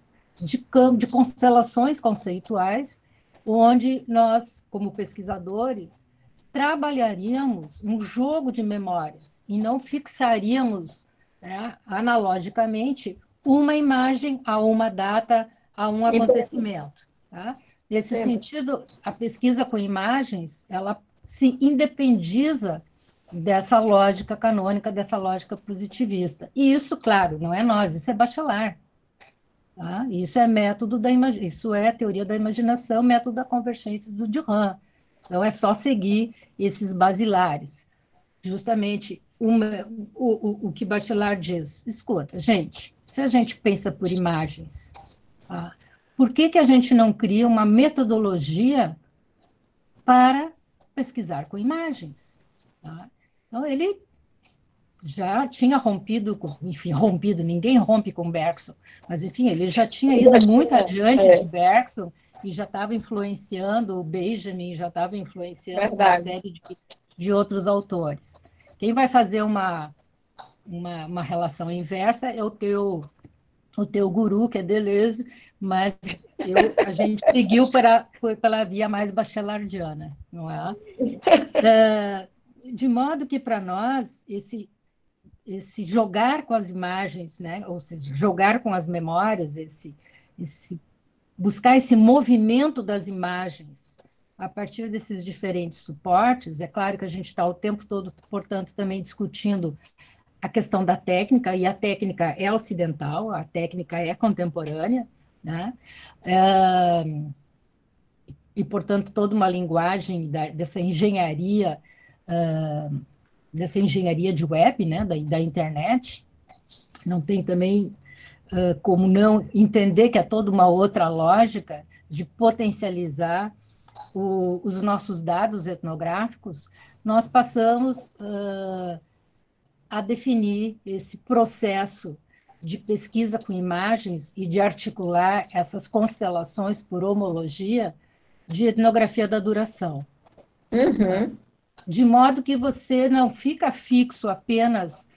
constelações conceituais, onde nós, como pesquisadores, trabalharíamos um jogo de memórias e não fixaríamos, né, analogicamente uma imagem a uma data, a um acontecimento. Tá? Nesse sentido, a pesquisa com imagens, ela se independiza dessa lógica canônica, dessa lógica positivista. E isso, claro, não é nós, isso é Bachelard. Tá? Isso é isso é teoria da imaginação, método da convergência do Durand. Então, é só seguir esses basilares. Justamente o que Bachelard diz. Escuta, gente, se a gente pensa por imagens, tá? Por que a gente não cria uma metodologia para pesquisar com imagens? Tá? Então, ele já tinha rompido, enfim, rompido, ninguém rompe com Bergson, mas, enfim, ele já tinha ido muito adiante de Bergson e já estava influenciando o Benjamin, já estava influenciando uma verdade. série de outros autores. Quem vai fazer uma relação inversa é o teu guru, que é Deleuze, mas a gente seguiu pela via mais bachelardiana, não é? De modo que, para nós, esse jogar com as imagens, né? Ou seja, jogar com as memórias, buscar esse movimento das imagens a partir desses diferentes suportes. É claro que a gente está o tempo todo, portanto, também discutindo a questão da técnica, e a técnica é ocidental, a técnica é contemporânea, né? É, e, portanto, toda uma linguagem dessa engenharia de web, né? Da internet. Não tem também como não entender que é toda uma outra lógica de potencializar os nossos dados etnográficos. Nós passamos a definir esse processo de pesquisa com imagens e de articular essas constelações por homologia de etnografia da duração. Uhum. De modo que você não fica fixo apenas,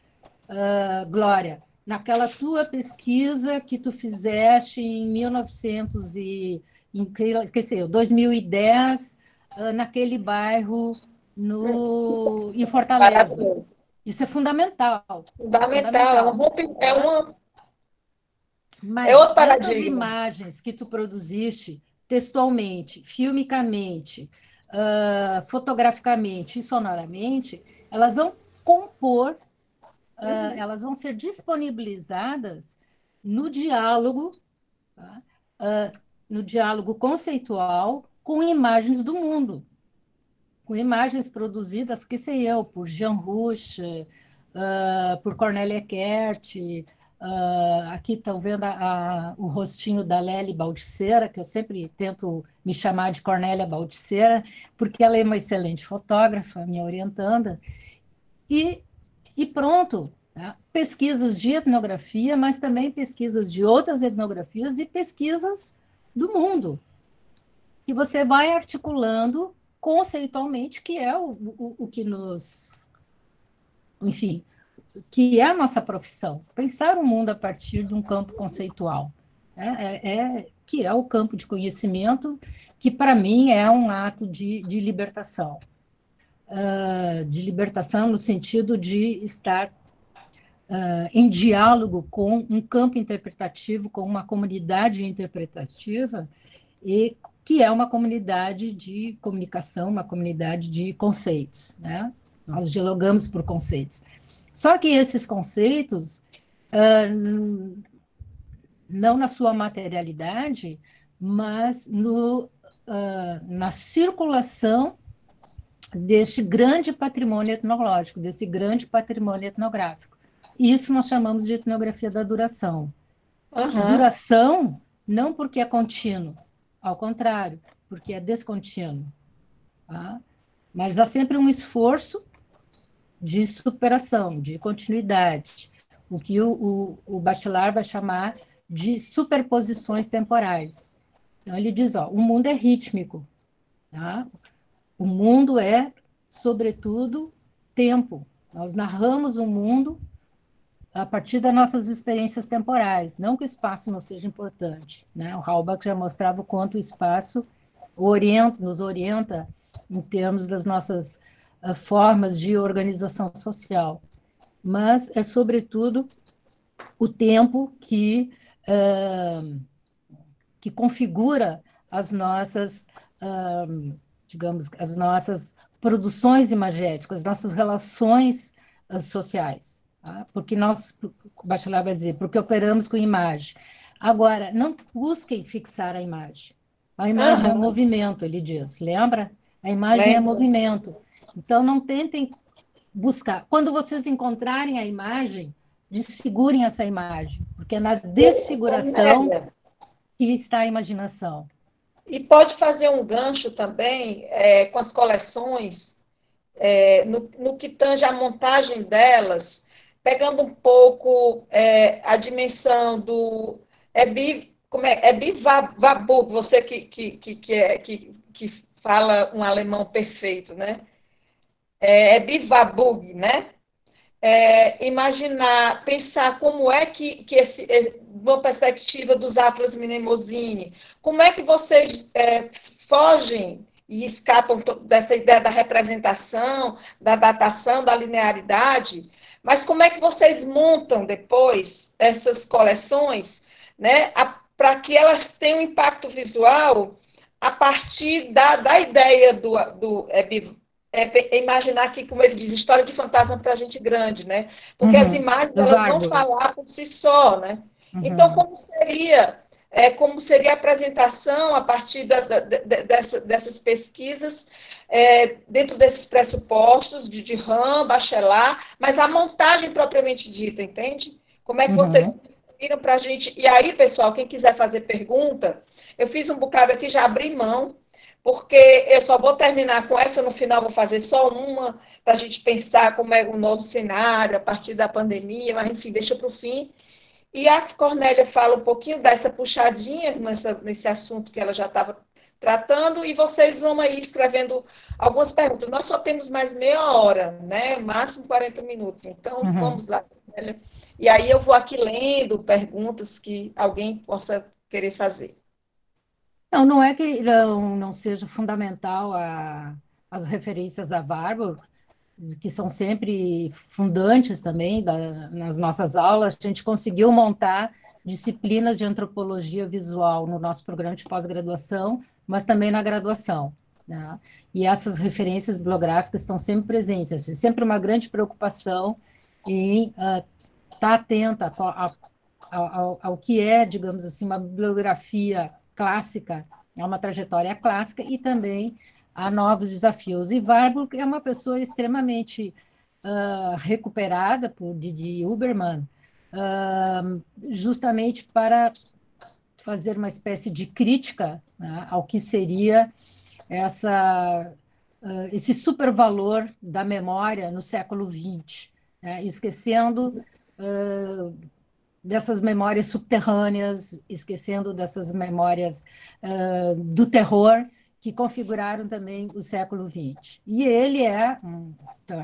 Glória, naquela tua pesquisa que tu fizeste em 1900 2010, naquele bairro em Fortaleza. Maravilhoso. Isso é fundamental, Fundamental, fundamental. Tá? É Mas outro essas paradigma. imagens que tu produziste textualmente, filmicamente, fotograficamente e sonoramente, elas vão compor, elas vão ser disponibilizadas no diálogo, tá? No diálogo conceitual com imagens do mundo, com imagens produzidas, que sei eu, por Jean Rouch, por Cornélia Eckert. Aqui estão vendo o rostinho da Lely Baldiceira, que eu sempre tento me chamar de Cornélia Baldiceira, porque ela é uma excelente fotógrafa, minha orientanda. E, e pronto, tá? Pesquisas de etnografia, mas também pesquisas de outras etnografias e pesquisas do mundo, que você vai articulando conceitualmente, que é o que enfim, que é a nossa profissão, pensar o mundo a partir de um campo conceitual, né? Que é o campo de conhecimento, que para mim é um ato de libertação. De libertação no sentido de estar em diálogo com um campo interpretativo, com uma comunidade interpretativa, e que é uma comunidade de comunicação, uma comunidade de conceitos, né? Nós dialogamos por conceitos. Só que esses conceitos, não na sua materialidade, mas na circulação deste grande patrimônio etnológico, desse grande patrimônio etnográfico. Isso nós chamamos de etnografia da duração. Uhum. Duração não porque é contínuo, ao contrário, porque é descontínuo. Tá? Mas há sempre um esforço de superação, de continuidade, o que o Bachelard vai chamar de superposições temporais. Então, ele diz, o mundo é rítmico, tá? O mundo é, sobretudo, tempo. Nós narramos o mundo a partir das nossas experiências temporais, não que o espaço não seja importante, né? O Halbach já mostrava o quanto o espaço nos orienta em termos das nossas formas de organização social, mas é, sobretudo, o tempo que configura as nossas, digamos, as nossas produções imagéticas, as nossas relações sociais. Tá? Porque nós, o Bachelard vai dizer, porque operamos com imagem. Agora, não busquem fixar a imagem. A imagem é movimento, ele diz, lembra? A imagem é movimento. Então, não tentem buscar. Quando vocês encontrarem a imagem, desfigurem essa imagem, porque é na desfiguração que está a imaginação. E pode fazer um gancho também com as coleções, no que tange a montagem delas, pegando um pouco a dimensão do é Bivabug, você que fala um alemão perfeito, né? É Bivabug, né? Imaginar, pensar como é que uma perspectiva dos Atlas Mnemosyne, como é que vocês fogem e escapam dessa ideia da representação, da datação, da linearidade, mas como é que vocês montam depois essas coleções, né, para que elas tenham um impacto visual a partir da ideia do imaginar que, como ele diz, história de fantasma para gente grande, né? Porque as imagens Do elas vão Warburg. falar por si só, né? Então, Uhum. como seria a apresentação a partir dessas pesquisas, dentro desses pressupostos de RAM, Bachelard, mas a montagem propriamente dita, entende? Como é que vocês Uhum. viram para a gente? E aí, pessoal, quem quiser fazer pergunta, eu fiz um bocado aqui, já abri mão, porque eu só vou terminar com essa no final, vou fazer só uma, para a gente pensar como é o novo cenário a partir da pandemia, mas enfim, deixa para o fim. E a Cornélia fala um pouquinho dessa puxadinha nesse assunto que ela já estava tratando, e vocês vão aí escrevendo algumas perguntas. Nós só temos mais meia hora, né? Máximo 40 minutos. Então, Uhum. vamos lá, Cornélia. E aí eu vou aqui lendo perguntas que alguém possa querer fazer. Não, não é que não seja fundamental as referências a Warburg, que são sempre fundantes também nas nossas aulas. A gente conseguiu montar disciplinas de antropologia visual no nosso programa de pós-graduação, mas também na graduação, né? E essas referências bibliográficas estão sempre presentes. Assim, sempre uma grande preocupação em estar atenta ao que é, digamos assim, uma bibliografia clássica, é uma trajetória clássica e também a novos desafios. E Warburg é uma pessoa extremamente recuperada por Didi Huberman, justamente para fazer uma espécie de crítica, né, ao que seria esse supervalor da memória no século XX, né, esquecendo dessas memórias subterrâneas, esquecendo dessas memórias do terror que configuraram também o século XX. E ele então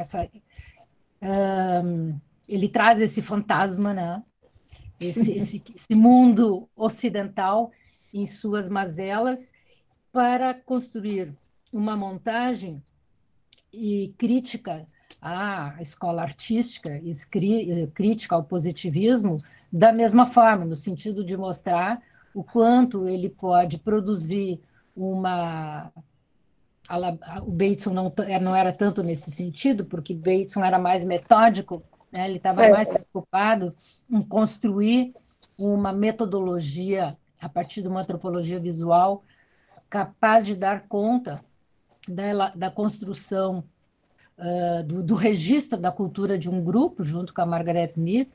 ele traz esse fantasma, né? Esse mundo ocidental em suas mazelas para construir uma montagem e crítica à escola artística, crítica ao positivismo, da mesma forma, no sentido de mostrar o quanto ele pode produzir uma. O Bateson não era tanto nesse sentido, porque Bateson era mais metódico, né? Ele estava mais preocupado em construir uma metodologia a partir de uma antropologia visual capaz de dar conta da construção do registro da cultura de um grupo, junto com a Margaret Mead.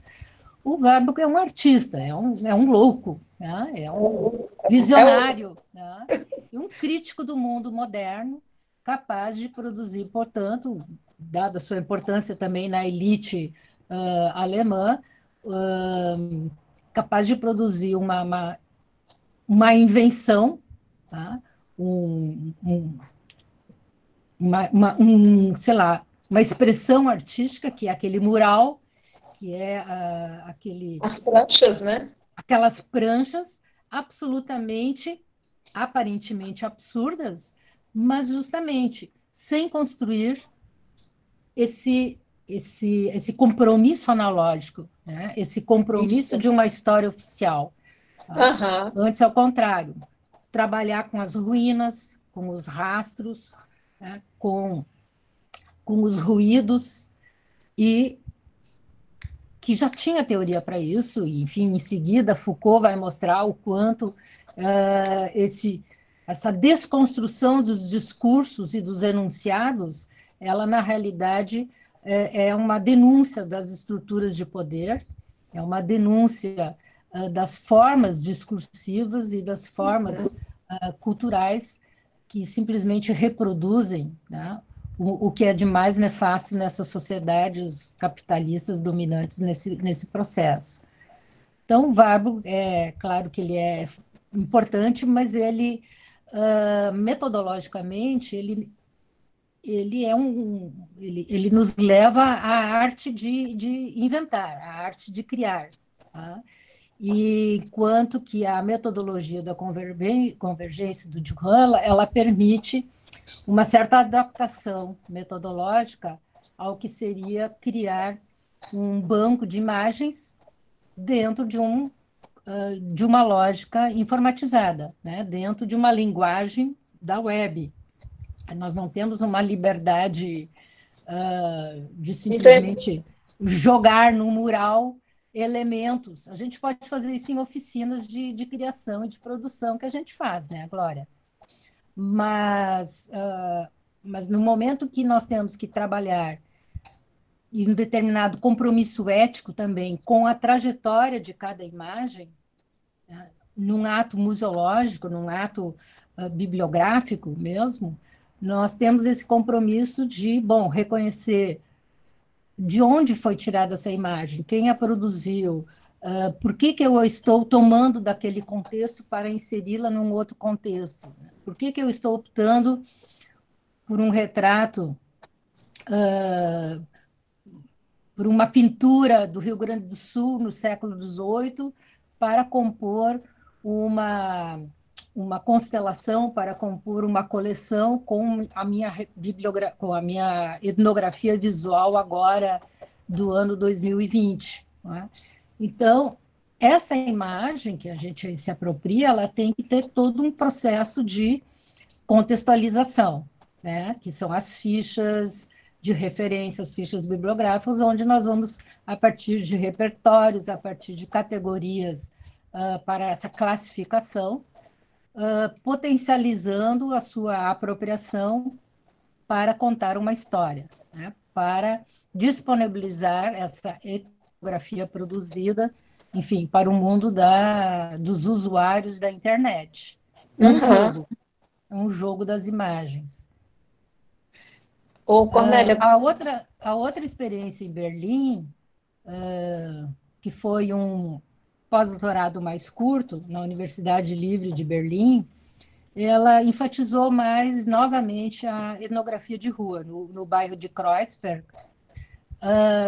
O Warburg é um artista, é um louco, né? É um visionário, né? E um crítico do mundo moderno, capaz de produzir, portanto, dada a sua importância também na elite alemã, capaz de produzir uma invenção, tá? Sei lá, uma expressão artística, que é aquele mural, que é As pranchas, né? aquelas pranchas absolutamente, aparentemente absurdas, mas justamente sem construir esse compromisso analógico, né? Esse compromisso Isso. de uma história oficial. Tá? Aham. Antes, ao contrário, trabalhar com as ruínas, com os rastros, né? com os ruídos, e que já tinha teoria para isso, e, enfim, em seguida Foucault vai mostrar o quanto essa desconstrução dos discursos e dos enunciados, ela, na realidade, é uma denúncia das estruturas de poder, é uma denúncia das formas discursivas e das formas culturais que simplesmente reproduzem, né, o que é de mais nefasto nessas sociedades capitalistas dominantes nesse processo. Então, o verbo, é claro que ele é importante, mas ele, metodologicamente, ele nos leva à arte de inventar, à arte de criar. Tá? E enquanto que a metodologia da convergência do Duhan, ela permite uma certa adaptação metodológica ao que seria criar um banco de imagens dentro de uma lógica informatizada, né? Dentro de uma linguagem da web. Nós não temos uma liberdade de simplesmente jogar no mural elementos. A gente pode fazer isso em oficinas de criação e de produção que a gente faz, né, Glória? Mas no momento que nós temos que trabalhar em um determinado compromisso ético também com a trajetória de cada imagem, né, num ato museológico, num ato bibliográfico mesmo, nós temos esse compromisso de, bom, reconhecer de onde foi tirada essa imagem, quem a produziu, por que eu estou tomando daquele contexto para inseri-la num outro contexto, por que eu estou optando por um retrato, por uma pintura do Rio Grande do Sul no século XVIII para compor uma constelação, para compor uma coleção com com a minha etnografia visual agora do ano 2020. Não é? Então, essa imagem que a gente se apropria, ela tem que ter todo um processo de contextualização, né? Que são as fichas de referência, as fichas bibliográficas, onde nós vamos, a partir de repertórios, a partir de categorias para essa classificação, potencializando a sua apropriação para contar uma história, né? Para disponibilizar essa etnografia produzida, enfim, para o mundo dos usuários da internet. É um jogo das imagens. Ô, Cornélia. A outra experiência em Berlim, que foi um pós-doutorado mais curto na Universidade Livre de Berlim, ela enfatizou mais novamente a etnografia de rua, no bairro de Kreuzberg.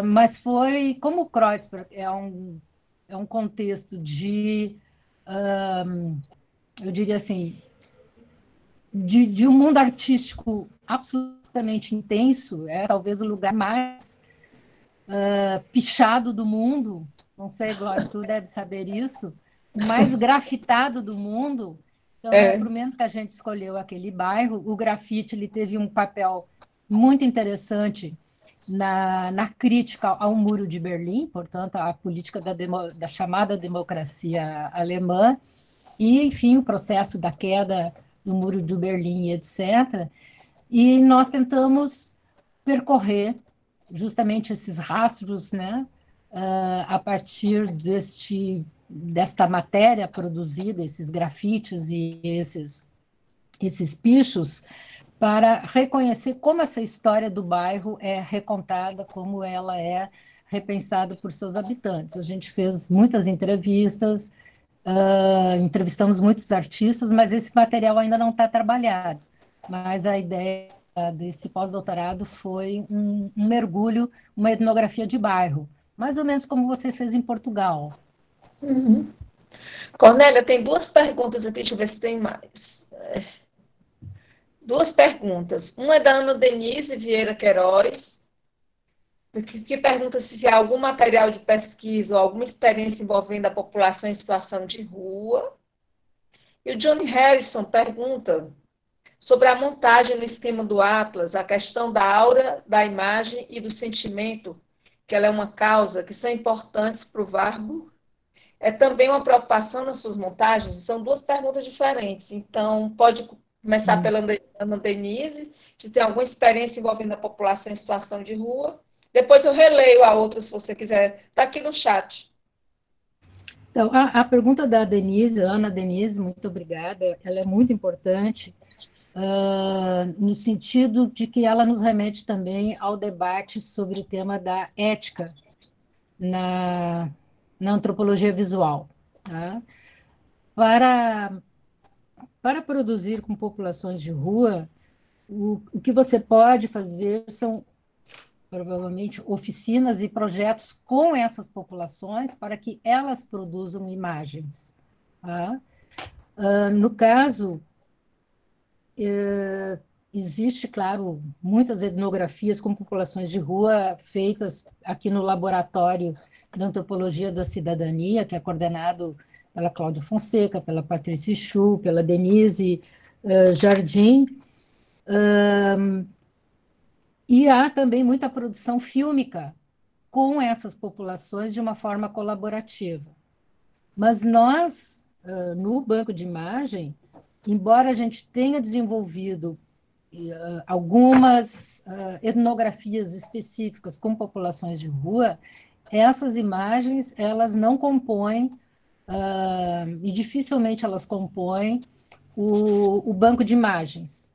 Mas foi, como Kreuzberg é um contexto eu diria assim, de um mundo artístico absolutamente intenso, é talvez o lugar mais pichado do mundo, não sei, Glória, tu deve saber isso, o mais grafitado do mundo. Então, por menos que a gente escolheu aquele bairro, o grafite ele teve um papel muito interessante na crítica ao Muro de Berlim, portanto, a política da chamada democracia alemã, e, enfim, o processo da queda do Muro de Berlim, etc. E nós tentamos percorrer justamente esses rastros, né, a partir desta matéria produzida, esses grafites e esses pichos, para reconhecer como essa história do bairro é recontada, como ela é repensada por seus habitantes. A gente fez muitas entrevistas, entrevistamos muitos artistas, mas esse material ainda não está trabalhado. Mas a ideia desse pós-doutorado foi um mergulho, uma etnografia de bairro, mais ou menos como você fez em Portugal. Cornélia, tem duas perguntas aqui, deixa eu ver se tem mais. Duas perguntas. Uma é da Ana Denise Vieira Queiroz, que pergunta se há algum material de pesquisa ou alguma experiência envolvendo a população em situação de rua. E o Johnny Harrison pergunta sobre a montagem no esquema do Atlas, a questão da aura, da imagem e do sentimento, que ela é uma causa, que são importantes para o Warburg. É também uma preocupação nas suas montagens? São duas perguntas diferentes. Então, pode começar pela Ana Denise, se tem alguma experiência envolvendo a população em situação de rua. Depois eu releio a outra, se você quiser. Está aqui no chat. Então, a pergunta da Denise, Ana Denise, muito obrigada, ela é muito importante, no sentido de que ela nos remete também ao debate sobre o tema da ética na, na antropologia visual. Tá? Para, para produzir com populações de rua, o que você pode fazer são, provavelmente, oficinas e projetos com essas populações para que elas produzam imagens. Tá? No caso, existe, claro, muitas etnografias com populações de rua feitas aqui no Laboratório de Antropologia da Cidadania, que é coordenado pela Cláudia Fonseca, pela Patrícia Chu, pela Denise Jardim, e há também muita produção fílmica com essas populações de uma forma colaborativa. Mas nós, no banco de imagem, embora a gente tenha desenvolvido algumas etnografias específicas com populações de rua, essas imagens elas não compõem, e dificilmente elas compõem, o banco de imagens.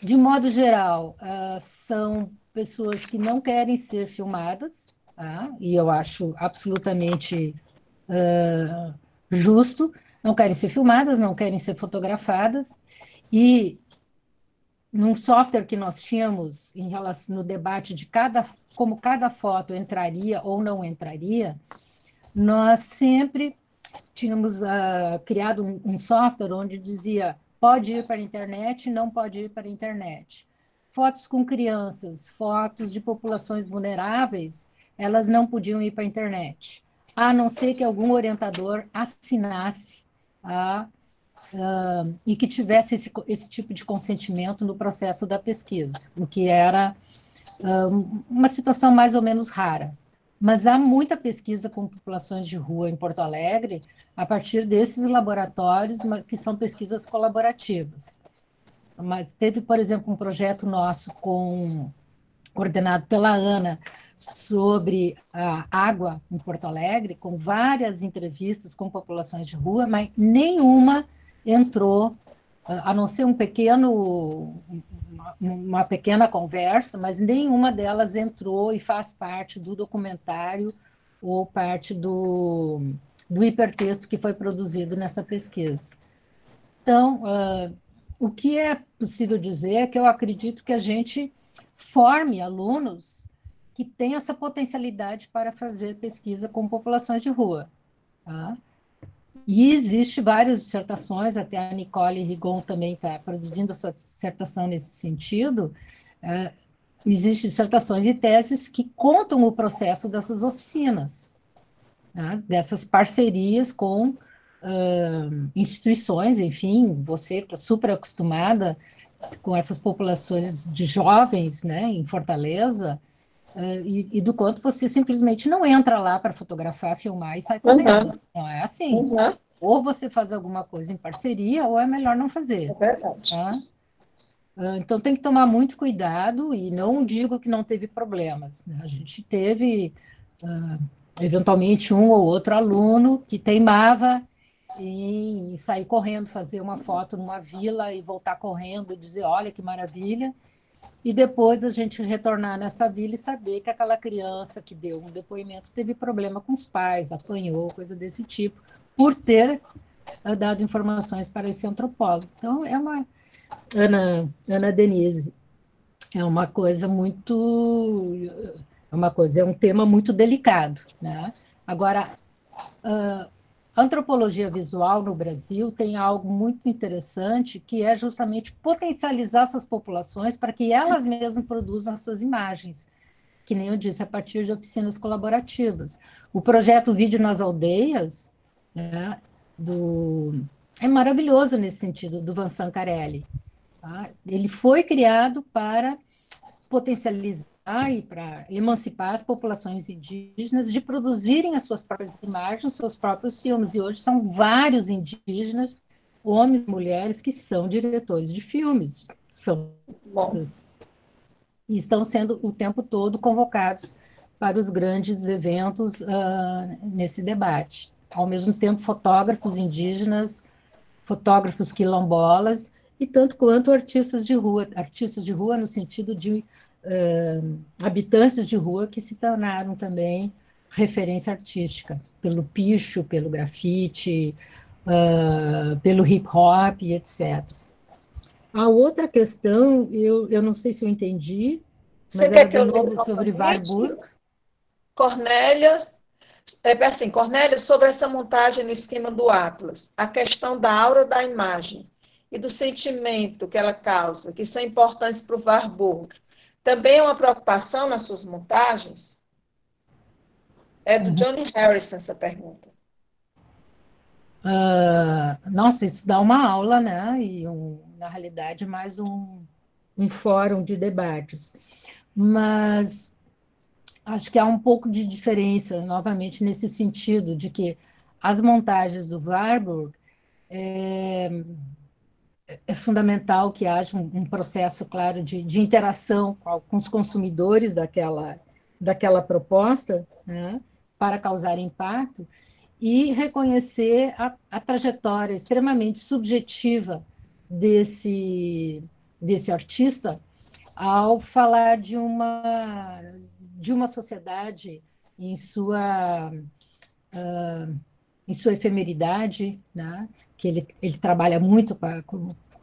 De modo geral, são pessoas que não querem ser filmadas, tá? E eu acho absolutamente justo, não querem ser filmadas, não querem ser fotografadas, e num software que nós tínhamos em relação no debate de como cada foto entraria ou não entraria, nós sempre tínhamos criado um software onde dizia pode ir para a internet, não pode ir para a internet. Fotos com crianças, fotos de populações vulneráveis, elas não podiam ir para a internet, a não ser que algum orientador assinasse e que tivesse esse tipo de consentimento no processo da pesquisa, o que era uma situação mais ou menos rara. Mas há muita pesquisa com populações de rua em Porto Alegre a partir desses laboratórios, que são pesquisas colaborativas. Mas teve, por exemplo, um projeto nosso coordenado pela Ana sobre a água em Porto Alegre, com várias entrevistas com populações de rua, mas nenhuma entrou, a não ser uma pequena conversa, mas nenhuma delas entrou e faz parte do documentário ou parte do hipertexto que foi produzido nessa pesquisa. Então, o que é possível dizer é que eu acredito que a gente forme alunos que têm essa potencialidade para fazer pesquisa com populações de rua. Tá? E existe várias dissertações, até a Nicole Rigon também está produzindo a sua dissertação nesse sentido. Existem dissertações e teses que contam o processo dessas oficinas, né? Dessas parcerias com instituições, enfim, você está super acostumada com essas populações de jovens, né, em Fortaleza, e do quanto você simplesmente não entra lá para fotografar, filmar e sai correndo. Não é assim. Ou você faz alguma coisa em parceria, ou é melhor não fazer. É verdade. Tá? Então tem que tomar muito cuidado, e não digo que não teve problemas, né? A gente teve, eventualmente, um ou outro aluno que teimava em sair correndo, fazer uma foto numa vila e voltar correndo e dizer, olha que maravilha, e depois a gente retornar nessa vila e saber que aquela criança que deu um depoimento teve problema com os pais, apanhou, coisa desse tipo, por ter dado informações para esse antropólogo. Então, Ana Denise, é uma coisa muito, é um tema muito delicado, né? Agora, a antropologia visual no Brasil tem algo muito interessante, que é justamente potencializar essas populações para que elas mesmas produzam as suas imagens, que nem eu disse, a partir de oficinas colaborativas. O projeto Vídeo nas Aldeias, né, é maravilhoso nesse sentido, do Vincent Carelli. Tá? Ele foi criado para potencializar e para emancipar as populações indígenas de produzirem as suas próprias imagens, seus próprios filmes. E hoje são vários indígenas, homens e mulheres, que são diretores de filmes. E estão sendo o tempo todo convocados para os grandes eventos nesse debate. Ao mesmo tempo, fotógrafos indígenas, fotógrafos quilombolas e tanto quanto artistas de rua no sentido de habitantes de rua que se tornaram também referência artística, pelo picho, pelo grafite, pelo hip hop, etc. A outra questão, eu não sei se eu entendi, Você mas quer era que de eu leia novo sobre novamente? Warburg. Cornélia, assim, Cornélia, sobre essa montagem no esquema do Atlas, a questão da aura da imagem e do sentimento que ela causa, que são importantes para o Warburg, também é uma preocupação nas suas montagens? É do Uhum. Johnny Harrison essa pergunta. Nossa, isso dá uma aula, né? E, na realidade, mais um fórum de debates. Mas acho que há um pouco de diferença, novamente, nesse sentido, de que as montagens do Warburg é fundamental que haja um processo, claro, de interação com os consumidores daquela proposta, né, para causar impacto, e reconhecer a trajetória extremamente subjetiva desse artista ao falar de uma sociedade em sua efemeridade, né? Que ele trabalha muito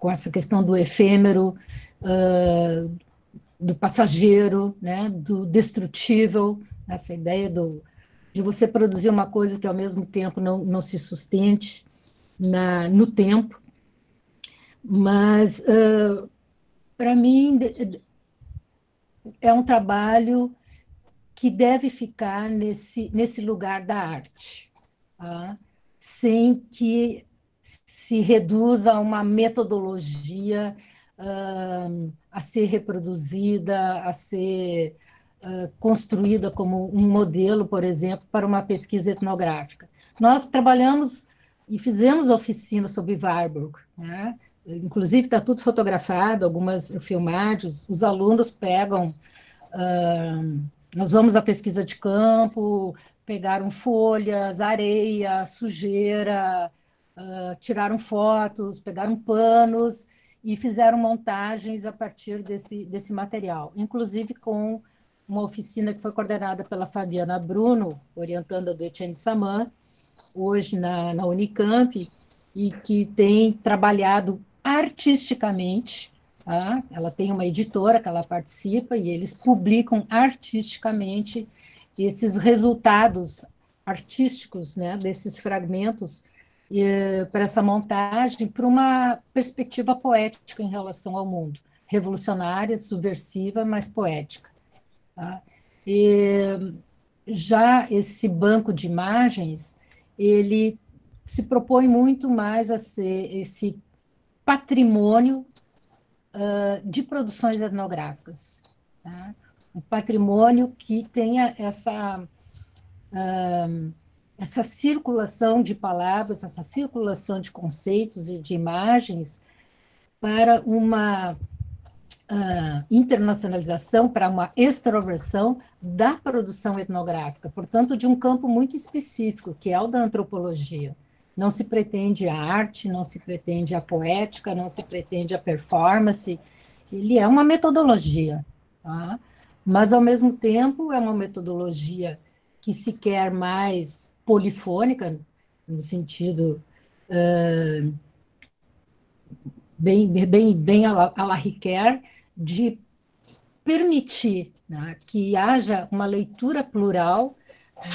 com essa questão do efêmero, do passageiro, né? Do destrutível, essa ideia de você produzir uma coisa que ao mesmo tempo não se sustente no tempo. Mas, para mim, é um trabalho que deve ficar nesse lugar da arte, tá? Sem que se reduza a uma metodologia a ser reproduzida, a ser construída como um modelo, por exemplo, para uma pesquisa etnográfica. Nós trabalhamos e fizemos oficinas sobre Warburg, né? Inclusive está tudo fotografado, algumas filmagens, os alunos pegam nós vamos à pesquisa de campo, pegaram folhas, areia, sujeira, tiraram fotos, pegaram panos e fizeram montagens a partir desse material, inclusive com uma oficina que foi coordenada pela Fabiana Bruno, orientanda do Etienne Saman, hoje na Unicamp, e que tem trabalhado artisticamente. Tá? Ela tem uma editora que ela participa e eles publicam artisticamente esses resultados artísticos, né, desses fragmentos para essa montagem, para uma perspectiva poética em relação ao mundo, revolucionária, subversiva, mas poética. Tá? E já esse banco de imagens, ele se propõe muito mais a ser esse patrimônio de produções etnográficas, tá? Um patrimônio que tenha essa circulação de palavras, essa circulação de conceitos e de imagens para uma internacionalização, para uma extroversão da produção etnográfica, portanto, de um campo muito específico, que é o da antropologia. Não se pretende a arte, não se pretende a poética, não se pretende a performance, ele é uma metodologia, tá? Mas, ao mesmo tempo, é uma metodologia que se quer mais polifônica, no sentido bem à la Ricoeur, de permitir, né, que haja uma leitura plural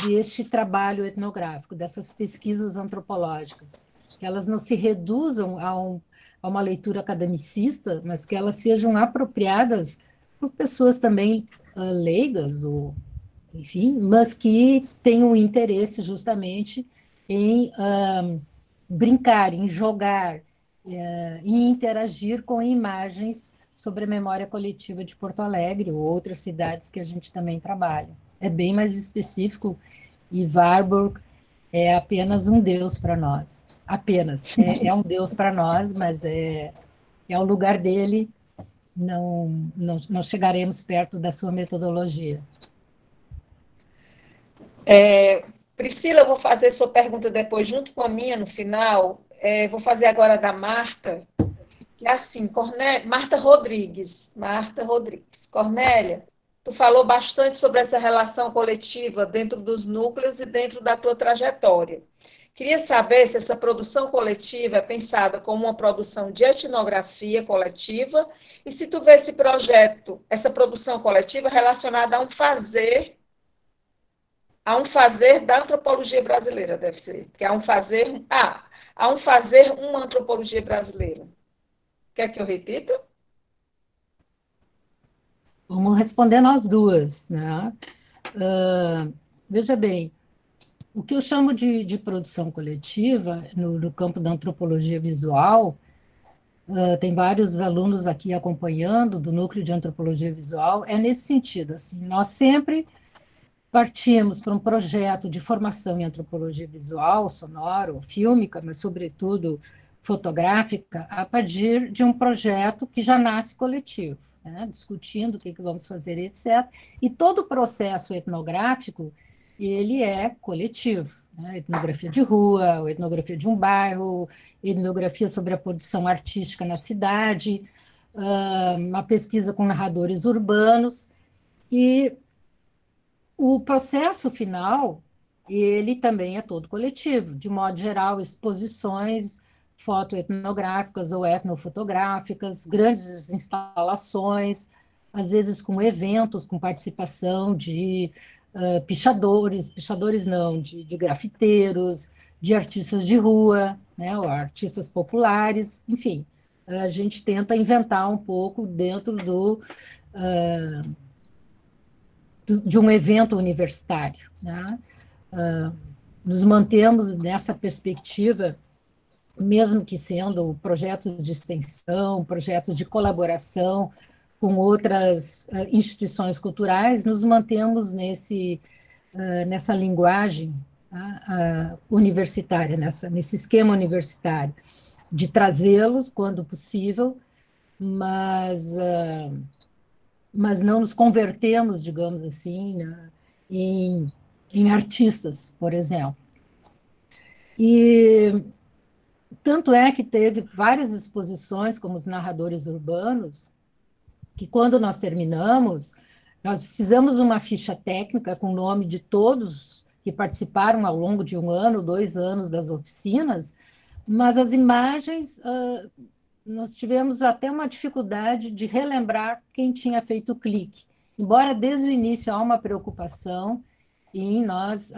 deste trabalho etnográfico, dessas pesquisas antropológicas, que elas não se reduzam a uma leitura academicista, mas que elas sejam apropriadas por pessoas também leigas, ou, enfim, mas que tenham interesse justamente em brincar, em jogar, em interagir com imagens sobre a memória coletiva de Porto Alegre ou outras cidades que a gente também trabalha. É bem mais específico e Warburg é apenas um deus para nós. Apenas. É um deus para nós, mas é o lugar dele, não chegaremos perto da sua metodologia. Priscila, eu vou fazer sua pergunta depois, junto com a minha, no final. Vou fazer agora da Marta, É assim, Marta Rodrigues. Marta Rodrigues. Cornélia, tu falou bastante sobre essa relação coletiva dentro dos núcleos e dentro da tua trajetória. Queria saber se essa produção coletiva é pensada como uma produção de etnografia coletiva e se tu vê esse projeto, essa produção coletiva relacionada a um fazer da antropologia brasileira, deve ser, porque há um fazer uma antropologia brasileira. Quer que eu repita? Vamos responder nós duas, né? Veja bem, o que eu chamo de produção coletiva no campo da antropologia visual, tem vários alunos aqui acompanhando do núcleo de antropologia visual, é nesse sentido, assim, nós sempre partimos para um projeto de formação em antropologia visual, sonora, fílmica, mas sobretudo fotográfica, a partir de um projeto que já nasce coletivo, né? Discutindo o que vamos fazer, etc. E todo o processo etnográfico, ele é coletivo, né? Etnografia de rua, etnografia de um bairro, etnografia sobre a produção artística na cidade, uma pesquisa com narradores urbanos, e o processo final, ele também é todo coletivo, de modo geral, exposições fotoetnográficas ou etnofotográficas, grandes instalações, às vezes com eventos, com participação de pichadores não, de grafiteiros, de artistas de rua, né, ou artistas populares, enfim, a gente tenta inventar um pouco dentro de um evento universitário, né? Nos mantemos nessa perspectiva, mesmo que sendo projetos de extensão, projetos de colaboração com outras instituições culturais, nos mantemos nessa linguagem universitária, nesse esquema universitário, de trazê-los quando possível, mas não nos convertemos, digamos assim, né, em artistas, por exemplo. E tanto é que teve várias exposições, como os narradores urbanos, que quando nós terminamos, nós fizemos uma ficha técnica com o nome de todos que participaram ao longo de 1 ano, 2 anos das oficinas, mas as imagens, nós tivemos até uma dificuldade de relembrar quem tinha feito o clique. Embora desde o início há uma preocupação em nós,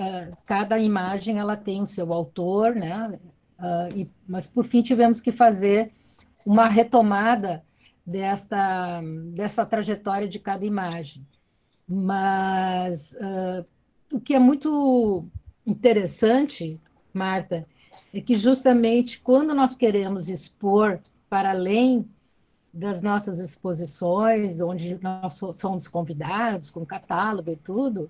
cada imagem ela tem o seu autor, né? Mas por fim tivemos que fazer uma retomada dessa trajetória de cada imagem. Mas o que é muito interessante, Marta, é que justamente quando nós queremos expor para além das nossas exposições, onde nós somos convidados, com catálogo e tudo,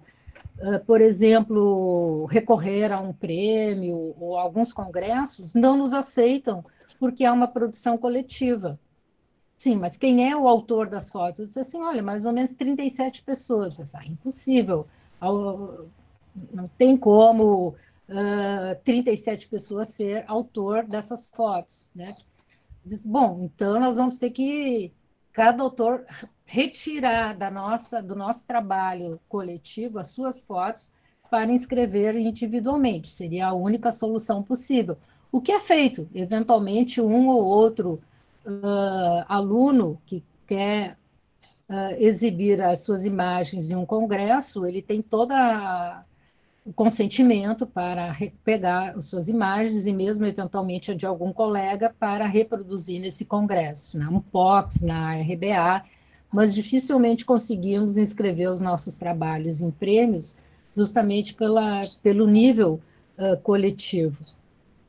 por exemplo, recorrer a um prêmio ou alguns congressos, não nos aceitam, porque é uma produção coletiva. Sim, mas quem é o autor das fotos? Eu disse assim, olha, mais ou menos 37 pessoas. Eu disse, impossível, não tem como 37 pessoas ser autor dessas fotos, né? Eu disse, bom, então nós vamos ter que, cada autor, retirar do nosso trabalho coletivo as suas fotos para inscrever individualmente. Seria a única solução possível. O que é feito? Eventualmente, um ou outro aluno que quer exibir as suas imagens em um congresso, ele tem todo o consentimento para pegar as suas imagens e mesmo, eventualmente, a de algum colega para reproduzir nesse congresso, um POX, na RBA, mas dificilmente conseguimos inscrever os nossos trabalhos em prêmios justamente pelo nível coletivo.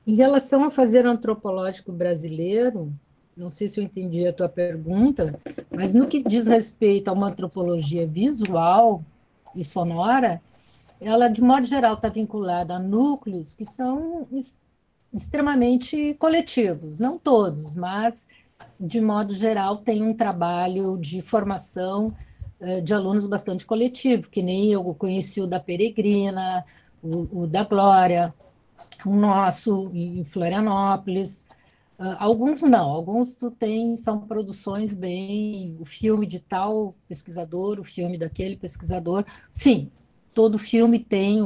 Em relação ao fazer antropológico brasileiro, não sei se eu entendi a tua pergunta, mas no que diz respeito a uma antropologia visual e sonora, ela, de modo geral, está vinculada a núcleos que são extremamente coletivos, não todos, mas, de modo geral, tem um trabalho de formação de alunos bastante coletivo, que nem eu conheci o da Peregrina, o da Glória, o nosso em Florianópolis, Alguns não, alguns tu tem, são produções bem, o filme de tal pesquisador, o filme daquele pesquisador. Sim, todo filme tem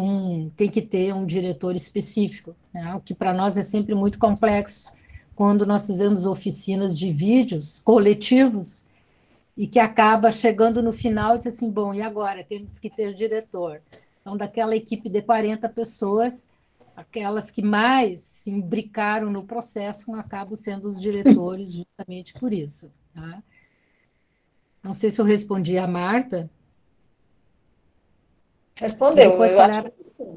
que ter um diretor específico, né? O que para nós é sempre muito complexo quando nós fizemos oficinas de vídeos coletivos e que acaba chegando no final e diz assim, bom, e agora? Temos que ter diretor. Então, daquela equipe de 40 pessoas, aquelas que mais se imbricaram no processo acabam sendo os diretores justamente por isso. Tá? Não sei se eu respondi a Marta, e Respondeu, depois eu qual acho era... que sim.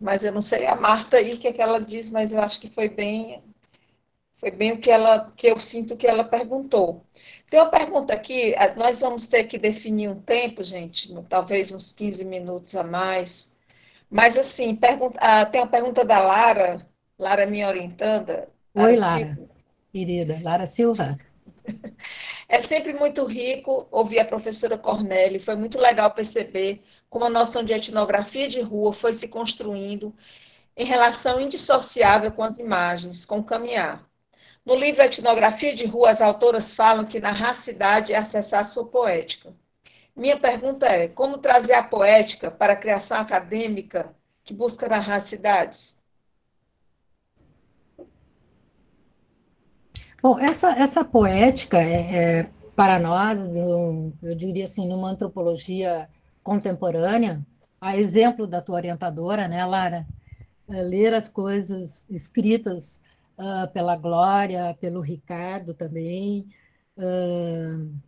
Mas eu não sei a Marta aí o que, é que ela diz, mas eu acho que foi bem o que que eu sinto que ela perguntou. Tem uma pergunta aqui, nós vamos ter que definir um tempo, gente, talvez uns 15 minutos a mais. Mas assim, tem uma pergunta da Lara, Lara minha orientanda, Lara Oi, Lara, Silva. querida, Lara Silva. É sempre muito rico ouvir a professora Corneli, foi muito legal perceber como a noção de etnografia de rua foi se construindo em relação indissociável com as imagens, com o caminhar. No livro Etnografia de Rua, as autoras falam que narrar a cidade é acessar sua poética. Minha pergunta é: como trazer a poética para a criação acadêmica que busca narrar cidades? Bom, essa poética para nós, eu diria assim, numa antropologia contemporânea, a exemplo da tua orientadora, né, Lara? Ler as coisas escritas pela Glória, pelo Ricardo também,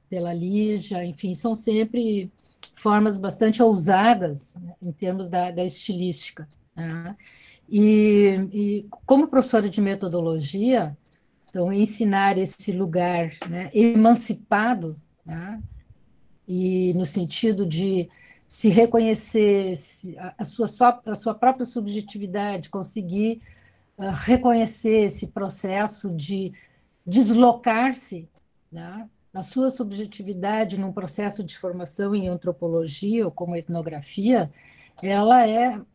pela Lígia, enfim, são sempre formas bastante ousadas, né, em termos da estilística. Né? E como professora de metodologia, então, ensinar esse lugar, né, emancipado, né, e no sentido de se reconhecer a sua própria subjetividade, conseguir reconhecer esse processo de deslocar-se, né, na sua subjetividade num processo de formação em antropologia ou como etnografia, ela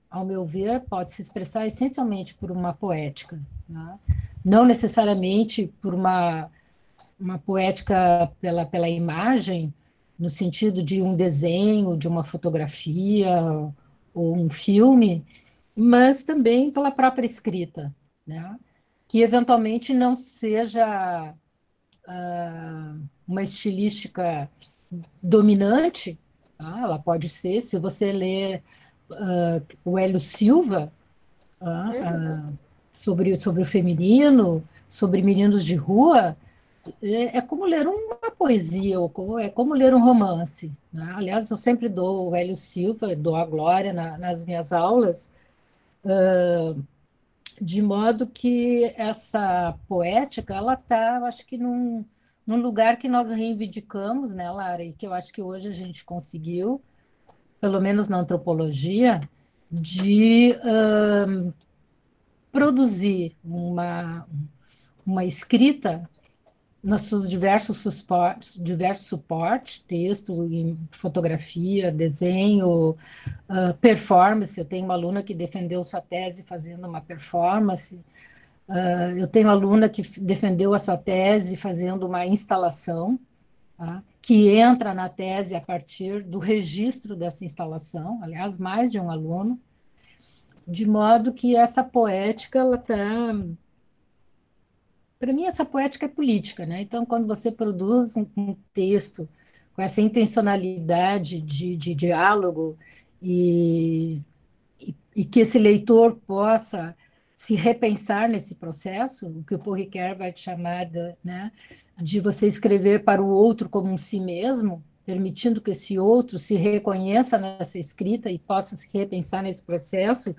ao meu ver, pode se expressar essencialmente por uma poética, né? Não necessariamente por uma poética pela imagem, no sentido de um desenho, de uma fotografia ou um filme, mas também pela própria escrita, né? Que eventualmente não seja uma estilística dominante, tá? Ela pode ser, se você ler o Hélio Silva, sobre o feminino, sobre meninos de rua, é como ler uma poesia, é como ler um romance. Né? Aliás, eu sempre dou o Hélio Silva, dou a Glória nas minhas aulas, de modo que essa poética, ela está, eu acho que num lugar que nós reivindicamos, né, Lara, e que eu acho que hoje a gente conseguiu, pelo menos na antropologia, de produzir uma escrita nos seus diversos suportes, texto, fotografia, desenho, performance. Eu tenho uma aluna que defendeu sua tese fazendo uma performance. Eu tenho aluna que defendeu essa tese fazendo uma instalação, tá? Que entra na tese a partir do registro dessa instalação, aliás, mais de um aluno, de modo que essa poética, ela está... Para mim, essa poética é política, né? Então, quando você produz um texto com essa intencionalidade de diálogo e, e que esse leitor possa se repensar nesse processo, o que o Paul Ricoeur vai te chamar né, de você escrever para o outro como um si mesmo, permitindo que esse outro se reconheça nessa escrita e possa se repensar nesse processo,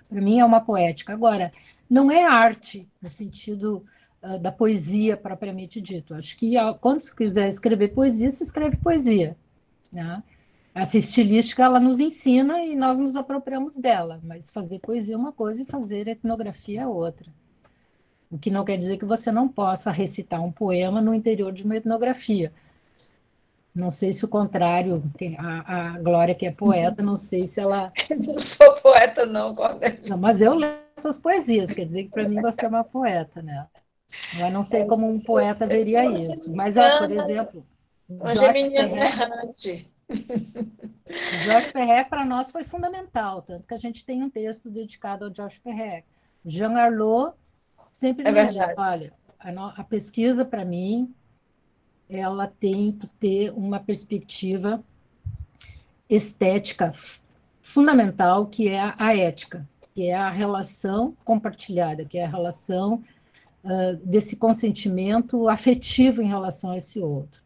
para mim é uma poética. Agora, não é arte no sentido da poesia propriamente dito. Acho que quando se quiser escrever poesia, se escreve poesia, né? Essa estilística, ela nos ensina e nós nos apropriamos dela, mas fazer poesia é uma coisa e fazer etnografia é outra. O que não quer dizer que você não possa recitar um poema no interior de uma etnografia. Não sei se o contrário, a Glória, que é poeta, não sei se ela... Não sou poeta, não, Cornélia. Não, mas eu leio essas poesias, quer dizer que para mim você é uma poeta, né? Eu não sei como um poeta veria isso, mas, por exemplo, uma George geminiana Perec, errante. George Perec para nós foi fundamental, tanto que a gente tem um texto dedicado ao George Perec. Jean Arlot sempre É nos diz, verdade. olha, a pesquisa, para mim, ela tem que ter uma perspectiva estética fundamental, que é a ética, que é a relação compartilhada, que é a relação desse consentimento afetivo em relação a esse outro.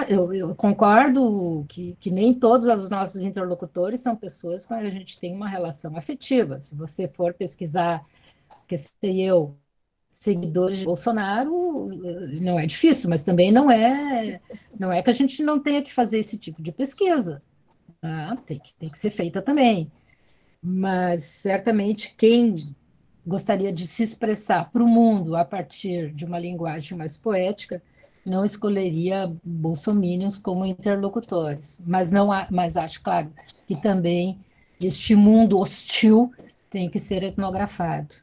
Eu concordo que nem todos os nossos interlocutores são pessoas com quem a gente tem uma relação afetiva. Se você for pesquisar, que sei eu, seguidores de Bolsonaro, não é difícil, mas também não é que a gente não tenha que fazer esse tipo de pesquisa. Tem que ser feita também. Mas certamente quem gostaria de se expressar para o mundo a partir de uma linguagem mais poética não escolheria bolsominions como interlocutores. Mas acho, claro, que também este mundo hostil tem que ser etnografado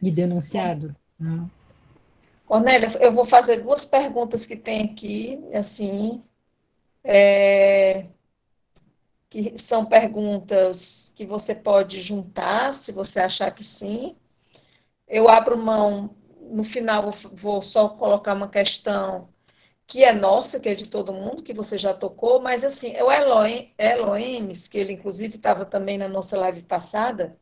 e denunciado, né? Cornélia, eu vou fazer duas perguntas que tem aqui, assim, que são perguntas que você pode juntar, se você achar que sim. Eu abro mão, no final vou só colocar uma questão que é nossa, que é de todo mundo, que você já tocou, mas assim, o Eloenes, que ele inclusive estava também na nossa live passada,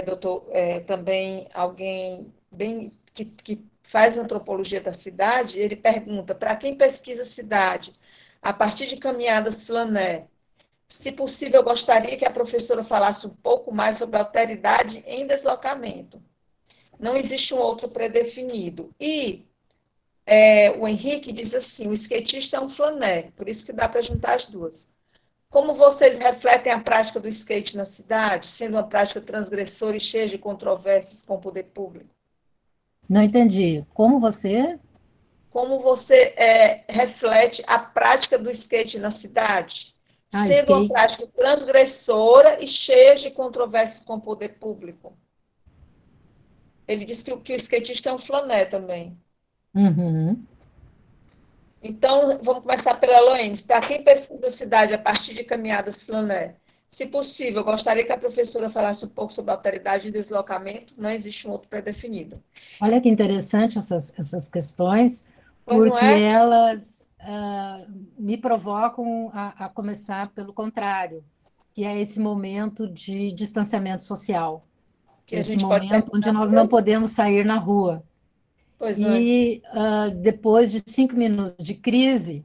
doutor, também alguém bem que faz antropologia da cidade, ele pergunta para quem pesquisa cidade, a partir de caminhadas flané, se possível, eu gostaria que a professora falasse um pouco mais sobre a alteridade em deslocamento. Não existe um outro predefinido. E o Henrique diz assim, o skatista é um flané, por isso que dá para juntar as duas. Como vocês refletem a prática do skate na cidade, sendo uma prática transgressora e cheia de controvérsias com o poder público? Não entendi. Como você? Como você reflete a prática do skate na cidade, sendo uma Skate. prática transgressora e cheia de controvérsias com o poder público? Ele diz que o skatista é um flané também. Uhum. Então, vamos começar pela Eloênis. Para quem pesquisa a cidade a partir de caminhadas flané, se possível, gostaria que a professora falasse um pouco sobre alteridade e deslocamento. Não existe um outro pré-definido. Olha que interessante essas questões, Pois não porque é? elas me provocam a começar pelo contrário, que é esse momento de distanciamento social, Que a esse gente pode momento onde perguntar nós por não aí. podemos sair na rua. Pois não é? E depois de 5 minutos de crise,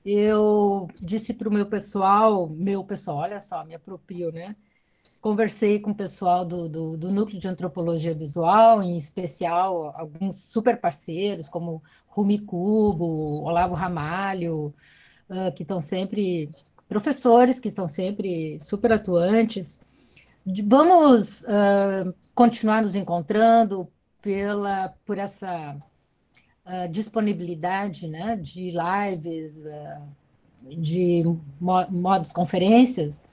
eu disse para o meu pessoal, olha só, me aproprio, né? Conversei com o pessoal do Núcleo de Antropologia Visual, em especial alguns super parceiros, como Rumi Cubo, Olavo Ramalho, que estão sempre, professores que estão sempre super atuantes. Vamos continuar nos encontrando por essa disponibilidade, né, de lives, de modos conferências,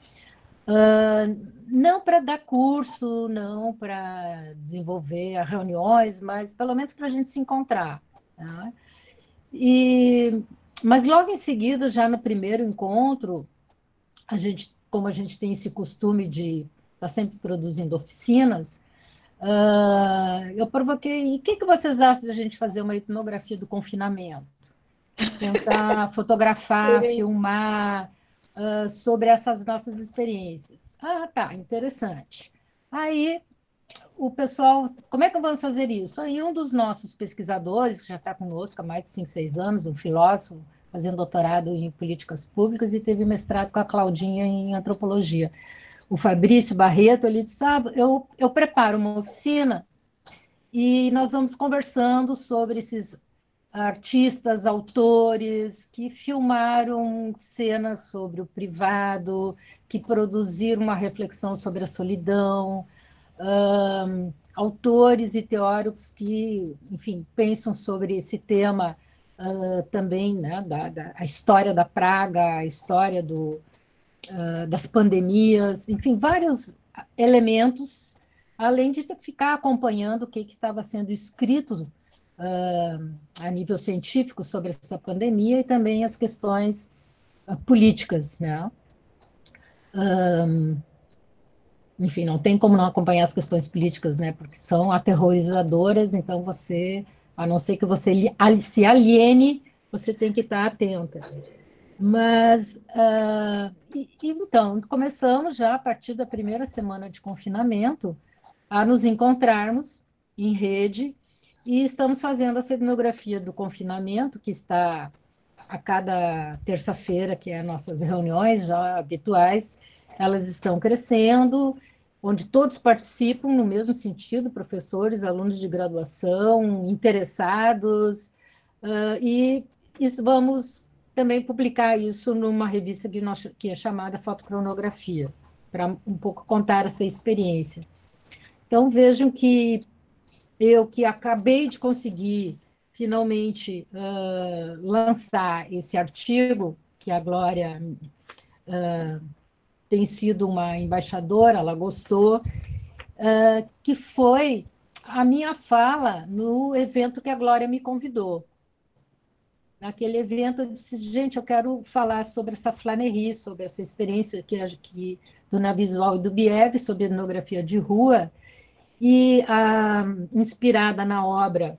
não para dar curso, não para desenvolver reuniões, mas pelo menos para a gente se encontrar, tá? E, mas logo em seguida, já no primeiro encontro, como a gente tem esse costume de estar sempre produzindo oficinas, eu provoquei, e o que vocês acham da gente fazer uma etnografia do confinamento? Tentar fotografar, Sim. filmar sobre essas nossas experiências. Ah, tá, interessante. Aí o pessoal, como é que vamos fazer isso? Aí um dos nossos pesquisadores, que já está conosco há mais de 5, 6 anos, um filósofo, fazendo doutorado em políticas públicas e teve mestrado com a Claudinha em antropologia. O Fabrício Barreto, ele disse, eu preparo uma oficina e nós vamos conversando sobre esses artistas, autores que filmaram cenas sobre o privado, que produziram uma reflexão sobre a solidão, autores e teóricos que, enfim, pensam sobre esse tema também, né, a história da praga, a história das pandemias, enfim, vários elementos além de ficar acompanhando o que estava sendo escrito a nível científico sobre essa pandemia e também as questões políticas, né? Enfim, não tem como não acompanhar as questões políticas, né? Porque são aterrorizadoras, então você, a não ser que você se aliene, você tem que estar atenta. Mas, então, começamos já a partir da primeira semana de confinamento a nos encontrarmos em rede e estamos fazendo a cenografia do confinamento, que está a cada terça-feira, que é nossas reuniões já habituais, elas estão crescendo, onde todos participam no mesmo sentido, professores, alunos de graduação, interessados, e vamos também publicar isso numa revista que é chamada Fotocronografia, para um pouco contar essa experiência. Então, vejam que eu que acabei de conseguir finalmente lançar esse artigo, que a Glória tem sido uma embaixadora, ela gostou, que foi a minha fala no evento que a Glória me convidou. Naquele evento, eu disse, gente, eu quero falar sobre essa flanerie, sobre essa experiência do Navisual e do Bieve, sobre etnografia de rua, e inspirada na obra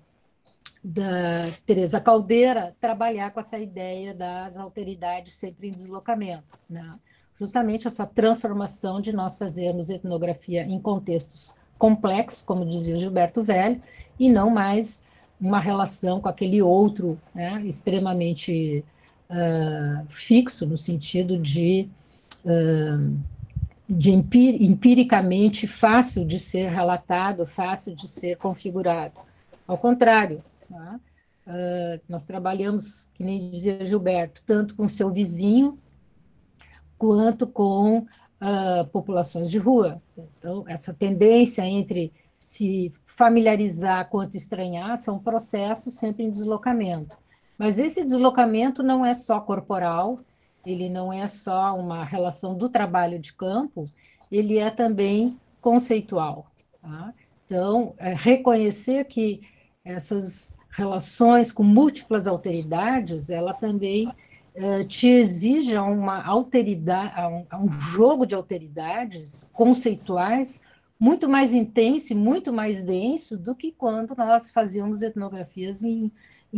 da Teresa Caldeira, trabalhar com essa ideia das alteridades sempre em deslocamento, né? Justamente essa transformação de nós fazermos etnografia em contextos complexos, como dizia Gilberto Velho, e não mais uma relação com aquele outro, né, extremamente fixo, no sentido de empiricamente fácil de ser relatado, fácil de ser configurado. Ao contrário, tá? Nós trabalhamos, que nem dizia Gilberto, tanto com seu vizinho quanto com populações de rua. Então, essa tendência entre se familiarizar quanto estranhar são processos sempre em deslocamento. Mas esse deslocamento não é só corporal, ele não é só uma relação do trabalho de campo, ele é também conceitual. Tá? Então, reconhecer que essas relações com múltiplas alteridades, ela também te exige uma alteridade, um jogo de alteridades conceituais muito mais intenso e muito mais denso do que quando nós fazíamos etnografias em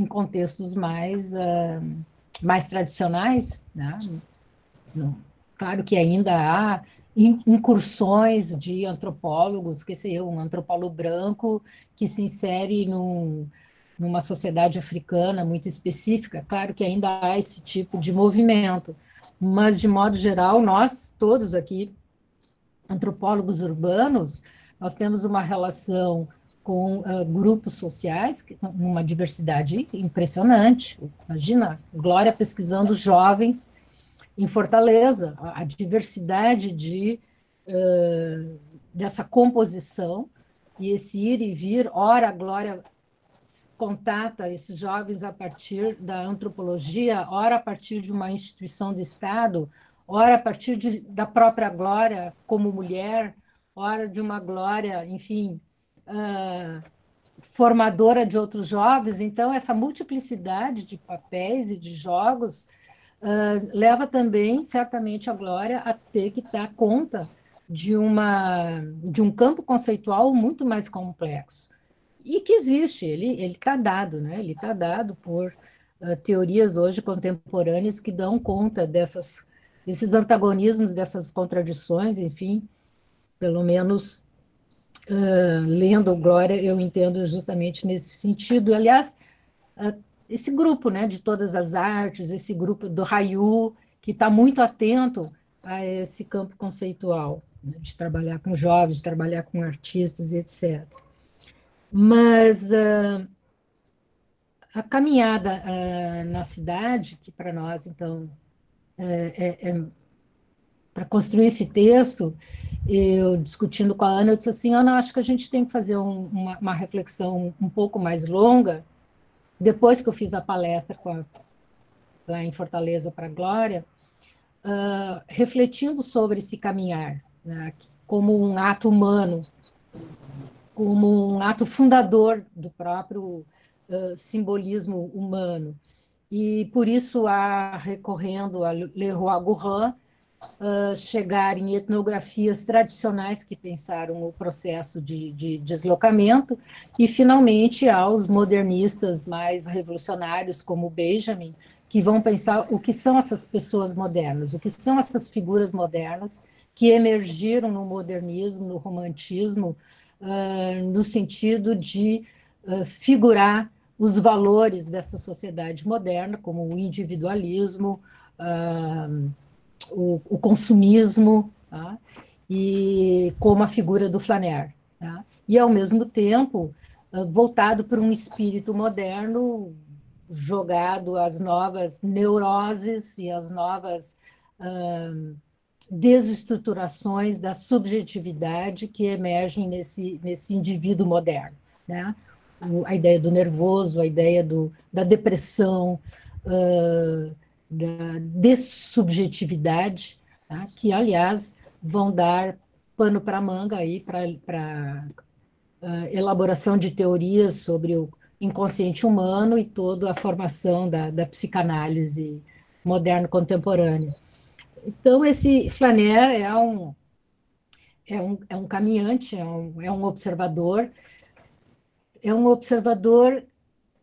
contextos mais tradicionais, né? Claro que ainda há incursões de antropólogos, que sei eu, um antropólogo branco que se insere numa sociedade africana muito específica, claro que ainda há esse tipo de movimento, mas, de modo geral, nós todos aqui, antropólogos urbanos, nós temos uma relação com grupos sociais, uma diversidade impressionante. Imagina, Glória pesquisando jovens em Fortaleza, a diversidade dessa composição e esse ir e vir. Ora, a Glória contata esses jovens a partir da antropologia, ora a partir de uma instituição do Estado, ora a partir da própria Glória como mulher, ora de uma Glória, enfim, formadora de outros jovens. Então, essa multiplicidade de papéis e de jogos leva também, certamente, a Glória a ter que dar conta de um campo conceitual muito mais complexo. E que existe, ele está dado, né? Ele está dado por teorias hoje contemporâneas que dão conta desses antagonismos, dessas contradições, enfim, pelo menos lendo Glória, eu entendo justamente nesse sentido. Aliás, esse grupo, né, de todas as artes, esse grupo do Rayu, que está muito atento a esse campo conceitual, né, de trabalhar com jovens, de trabalhar com artistas, etc. Mas a caminhada na cidade, que para nós, então, para construir esse texto, eu discutindo com a Ana, eu disse assim, Ana, acho que a gente tem que fazer uma reflexão um pouco mais longa, depois que eu fiz a palestra lá em Fortaleza para a Glória, refletindo sobre esse caminhar, né, como um ato humano, como um ato fundador do próprio simbolismo humano. E por isso há, recorrendo a Leroy-Gourhan, chegar em etnografias tradicionais que pensaram o processo de deslocamento, e, finalmente, aos modernistas mais revolucionários, como Benjamin, que vão pensar o que são essas pessoas modernas, o que são essas figuras modernas que emergiram no modernismo, no romantismo, no sentido de figurar os valores dessa sociedade moderna, como o individualismo, o consumismo, tá? E como a figura do Flaner, tá? E, ao mesmo tempo, voltado para um espírito moderno, jogado às novas neuroses e às novas desestruturações da subjetividade que emergem nesse indivíduo moderno, né? A ideia do nervoso, a ideia da depressão, da dessubjetividade, tá? Que, aliás, vão dar pano para manga aí para elaboração de teorias sobre o inconsciente humano e toda a formação da psicanálise moderna contemporânea. Então, esse Flaner é um caminhante, é um observador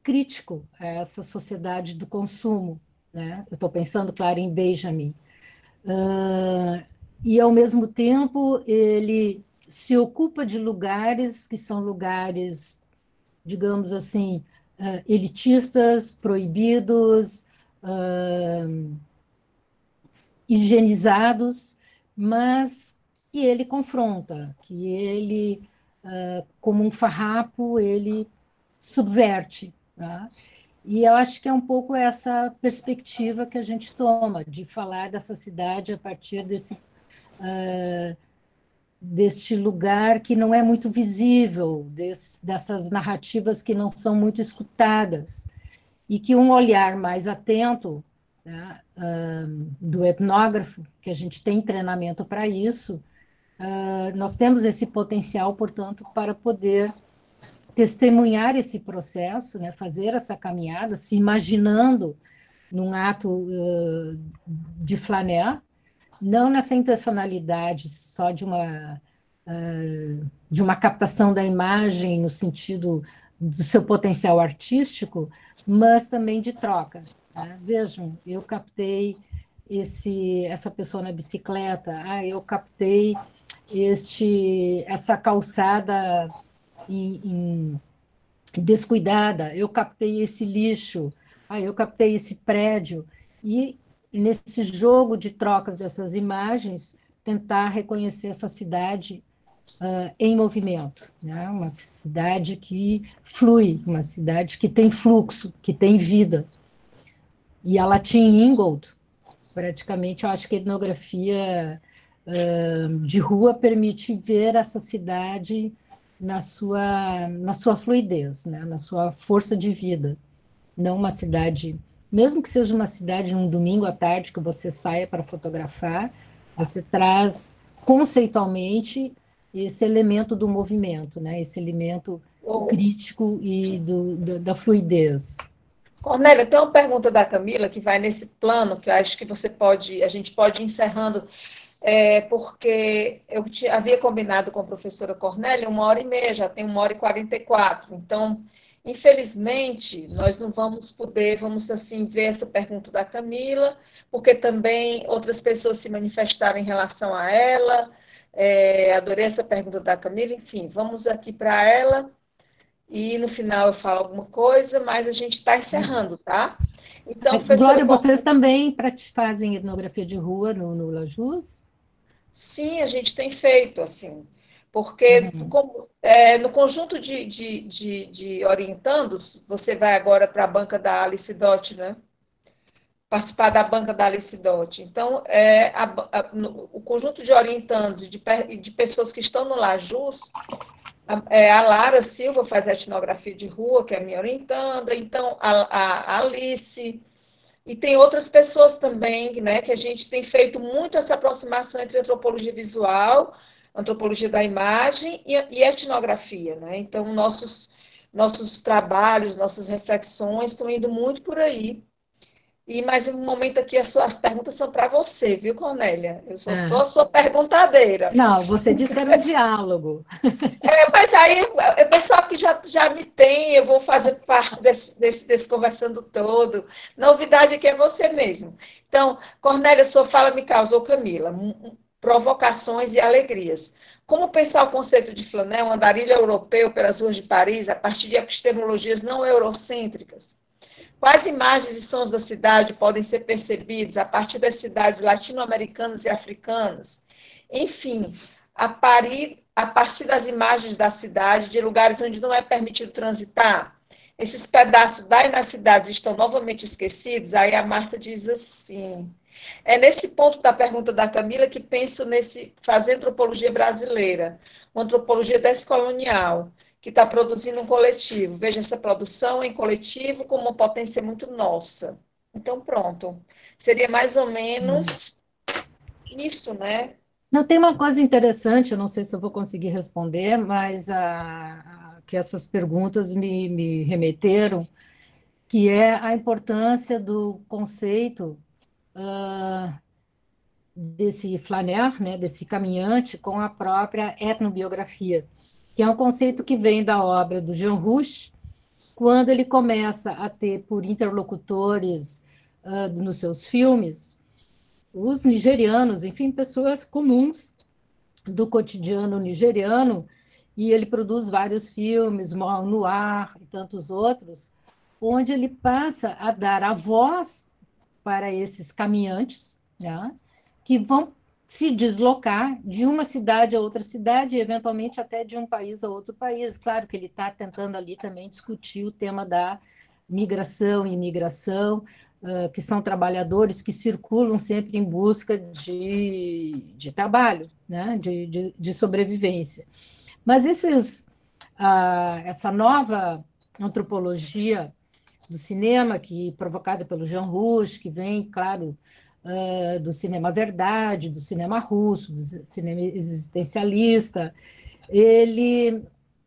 crítico a essa sociedade do consumo, né? Eu estou pensando, claro, em Benjamin. E, ao mesmo tempo, ele se ocupa de lugares que são lugares, digamos assim, elitistas, proibidos, higienizados, mas que ele confronta, que ele, como um farrapo, ele subverte, tá? E eu acho que é um pouco essa perspectiva que a gente toma, de falar dessa cidade a partir deste lugar que não é muito visível, dessas narrativas que não são muito escutadas, e que um olhar mais atento, né, do etnógrafo, que a gente tem treinamento para isso, nós temos esse potencial, portanto, para poder testemunhar esse processo, né, fazer essa caminhada, se imaginando num ato de flaner, não nessa intencionalidade só de uma captação da imagem no sentido do seu potencial artístico, mas também de troca, né? Vejam, eu captei essa pessoa na bicicleta, eu captei essa calçada descuidada, eu captei esse lixo, eu captei esse prédio, e nesse jogo de trocas dessas imagens, tentar reconhecer essa cidade em movimento, né? Uma cidade que flui, uma cidade que tem fluxo, que tem vida. E a Latin Ingold, praticamente, eu acho que a etnografia de rua permite ver essa cidade na sua fluidez, né? Na sua força de vida. Não uma cidade, mesmo que seja uma cidade num domingo à tarde que você saia para fotografar, você traz conceitualmente esse elemento do movimento, né? Esse elemento crítico e da fluidez. Cornélia, tem uma pergunta da Camila que vai nesse plano, que eu acho que a gente pode ir encerrando, porque eu havia combinado com a professora Cornélia 1h30, já tem 1h44. Então, infelizmente, nós não vamos poder, vamos assim, ver essa pergunta da Camila, porque também outras pessoas se manifestaram em relação a ela. Adorei essa pergunta da Camila, enfim, vamos aqui para ela. E no final eu falo alguma coisa, mas a gente está encerrando, tá? Então, professora Glória, vocês Cornélia, também fazem etnografia de rua no Lajus? sim, a gente tem feito, assim, porque Uhum. no conjunto de orientandos, você vai agora para a banca da Alice Dot, né? Participar da banca da Alice Dot. Então, o conjunto de orientandos e de pessoas que estão no Lajus, a Lara Silva faz a etnografia de rua, que é a minha orientanda, então a Alice, e tem outras pessoas também, né, que a gente tem feito muito essa aproximação entre antropologia visual, antropologia da imagem e etnografia, né? Então, nossos trabalhos, nossas reflexões estão indo muito por aí. E mais um momento aqui, as perguntas são para você, viu, Cornélia? Eu sou só Ah, a sua perguntadeira. não, você disse que era um diálogo. Mas aí, o pessoal que já me tem, eu vou fazer parte desse conversando todo. Novidade aqui é você mesmo. Então, Cornélia, sua fala me causou, Camila, provocações e alegrias. Como pensar o conceito de flanel, um andarilho europeu pelas ruas de Paris, a partir de epistemologias não eurocêntricas? Quais imagens e sons da cidade podem ser percebidos a partir das cidades latino-americanas e africanas? Enfim, a partir das imagens da cidade, de lugares onde não é permitido transitar. Esses pedaços daí nas cidades estão novamente esquecidos? Aí a Marta diz assim. É nesse ponto da pergunta da Camila que penso nesse fazer antropologia brasileira, uma antropologia descolonial, que está produzindo um coletivo. Veja essa produção em coletivo como uma potência muito nossa. Então, pronto. Seria mais ou menos isso, né? Não, tem uma coisa interessante, eu não sei se eu vou conseguir responder, mas que essas perguntas me remeteram, que é a importância do conceito desse flaner, né, desse caminhante, com a própria etnobiografia, que é um conceito que vem da obra do Jean Rouch, quando ele começa a ter por interlocutores nos seus filmes os nigerianos, enfim, pessoas comuns do cotidiano nigeriano, e ele produz vários filmes, Mol Noir e tantos outros, onde ele passa a dar a voz para esses caminhantes, né, que vão se deslocar de uma cidade a outra cidade, e eventualmente até de um país a outro país. Claro que ele está tentando ali também discutir o tema da migração e imigração, que são trabalhadores que circulam sempre em busca de trabalho, né, de sobrevivência. Mas essa nova antropologia do cinema, que provocada pelo Jean Rouch, que vem, claro, do cinema verdade, do cinema russo, do cinema existencialista, ele,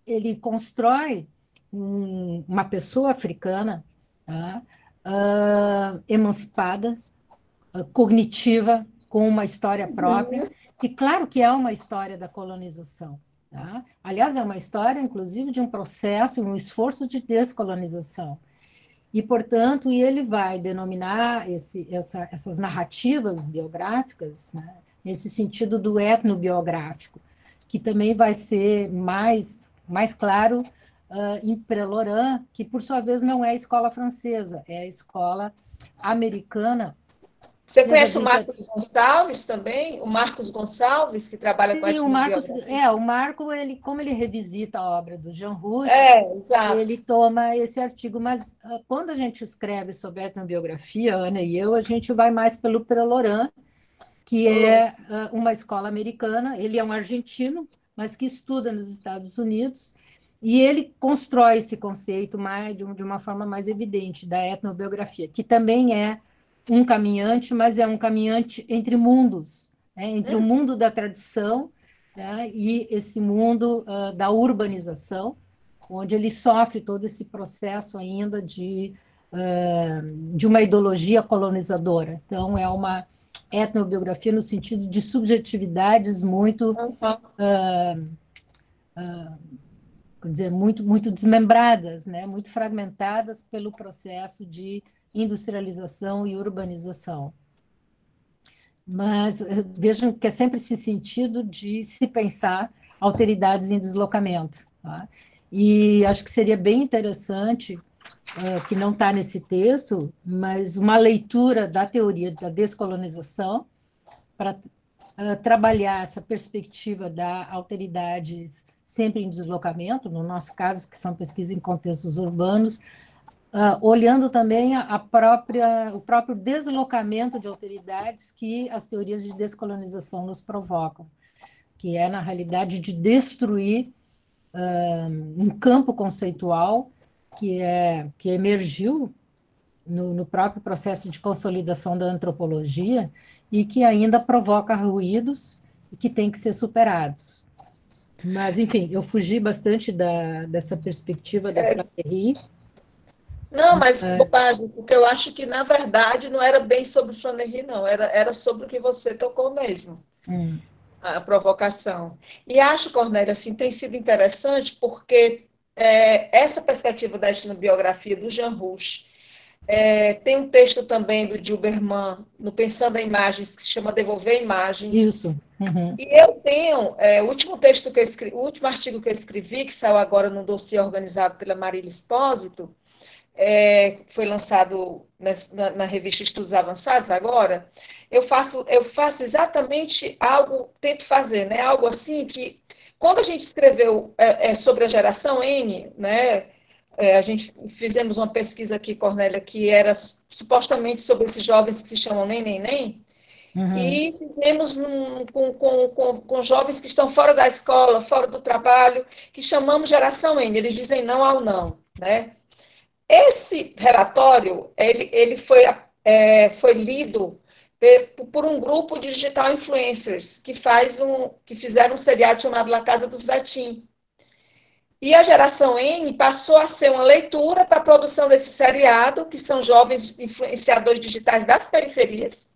ele constrói uma pessoa africana, tá, emancipada, cognitiva, com uma história própria, e claro que é uma história da colonização. Tá? Aliás, é uma história, inclusive, de um processo, um esforço de descolonização. E, portanto, ele vai denominar essas narrativas biográficas, né, nesse sentido do etnobiográfico, que também vai ser mais claro em Pré-Laurent, que, por sua vez, não é a escola francesa, é a escola americana, Você seja conhece o do Marcos Gonçalves também? O Marcos Gonçalves, que trabalha com a Sim, etnobiografia? o Marco, ele, como ele revisita a obra do Jean Rouch, É, exato. ele toma esse artigo, mas quando a gente escreve sobre etnobiografia, Ana e eu, a gente vai mais pelo Pré-Laurent, que Oh, é uma escola americana. Ele é um argentino, mas que estuda nos Estados Unidos, e ele constrói esse conceito de uma forma mais evidente da etnobiografia, que também é um caminhante, mas é um caminhante entre mundos, né? Entre o mundo da tradição, né, e esse mundo da urbanização, onde ele sofre todo esse processo ainda de uma ideologia colonizadora. Então, é uma etnobiografia no sentido de subjetividades muito, uhum. quer dizer, muito desmembradas, né? Muito fragmentadas pelo processo de industrialização e urbanização. Mas vejam que é sempre esse sentido de se pensar alteridades em deslocamento. Tá? E acho que seria bem interessante, que não está nesse texto, mas uma leitura da teoria da descolonização para trabalhar essa perspectiva da alteridade sempre em deslocamento, no nosso caso, que são pesquisas em contextos urbanos, olhando também o próprio deslocamento de alteridades que as teorias de descolonização nos provocam, que é, na realidade, de destruir um campo conceitual que emergiu no próprio processo de consolidação da antropologia e que ainda provoca ruídos e que têm que ser superados. Mas, enfim, eu fugi bastante dessa perspectiva da Flanery. Não, mas bobagem, porque eu acho que, na verdade, não era bem sobre Flanery, não, era sobre o que você tocou mesmo, a provocação. E acho, Cornélia, assim, tem sido interessante porque essa perspectiva da etnobiografia do Jean Rouch, tem um texto também do Dilberman, no Pensando em Imagens, que se chama Devolver a Imagem. Isso. E eu tenho, o último texto que eu escrevi, o último artigo que eu escrevi, que saiu agora no dossiê organizado pela Marília Espósito, foi lançado na revista Estudos Avançados agora, eu faço exatamente algo, tento fazer, né, algo assim que, quando a gente escreveu sobre a geração N, né, a gente fizemos uma pesquisa aqui, Cornélia, que era supostamente sobre esses jovens que se chamam nem, e fizemos com jovens que estão fora da escola, fora do trabalho, que chamamos geração N, eles dizem não ao não, né? Esse relatório, ele foi lido por um grupo de digital influencers que fizeram um seriado chamado La Casa dos Vetim. E a geração N passou a ser uma leitura para a produção desse seriado, que são jovens influenciadores digitais das periferias.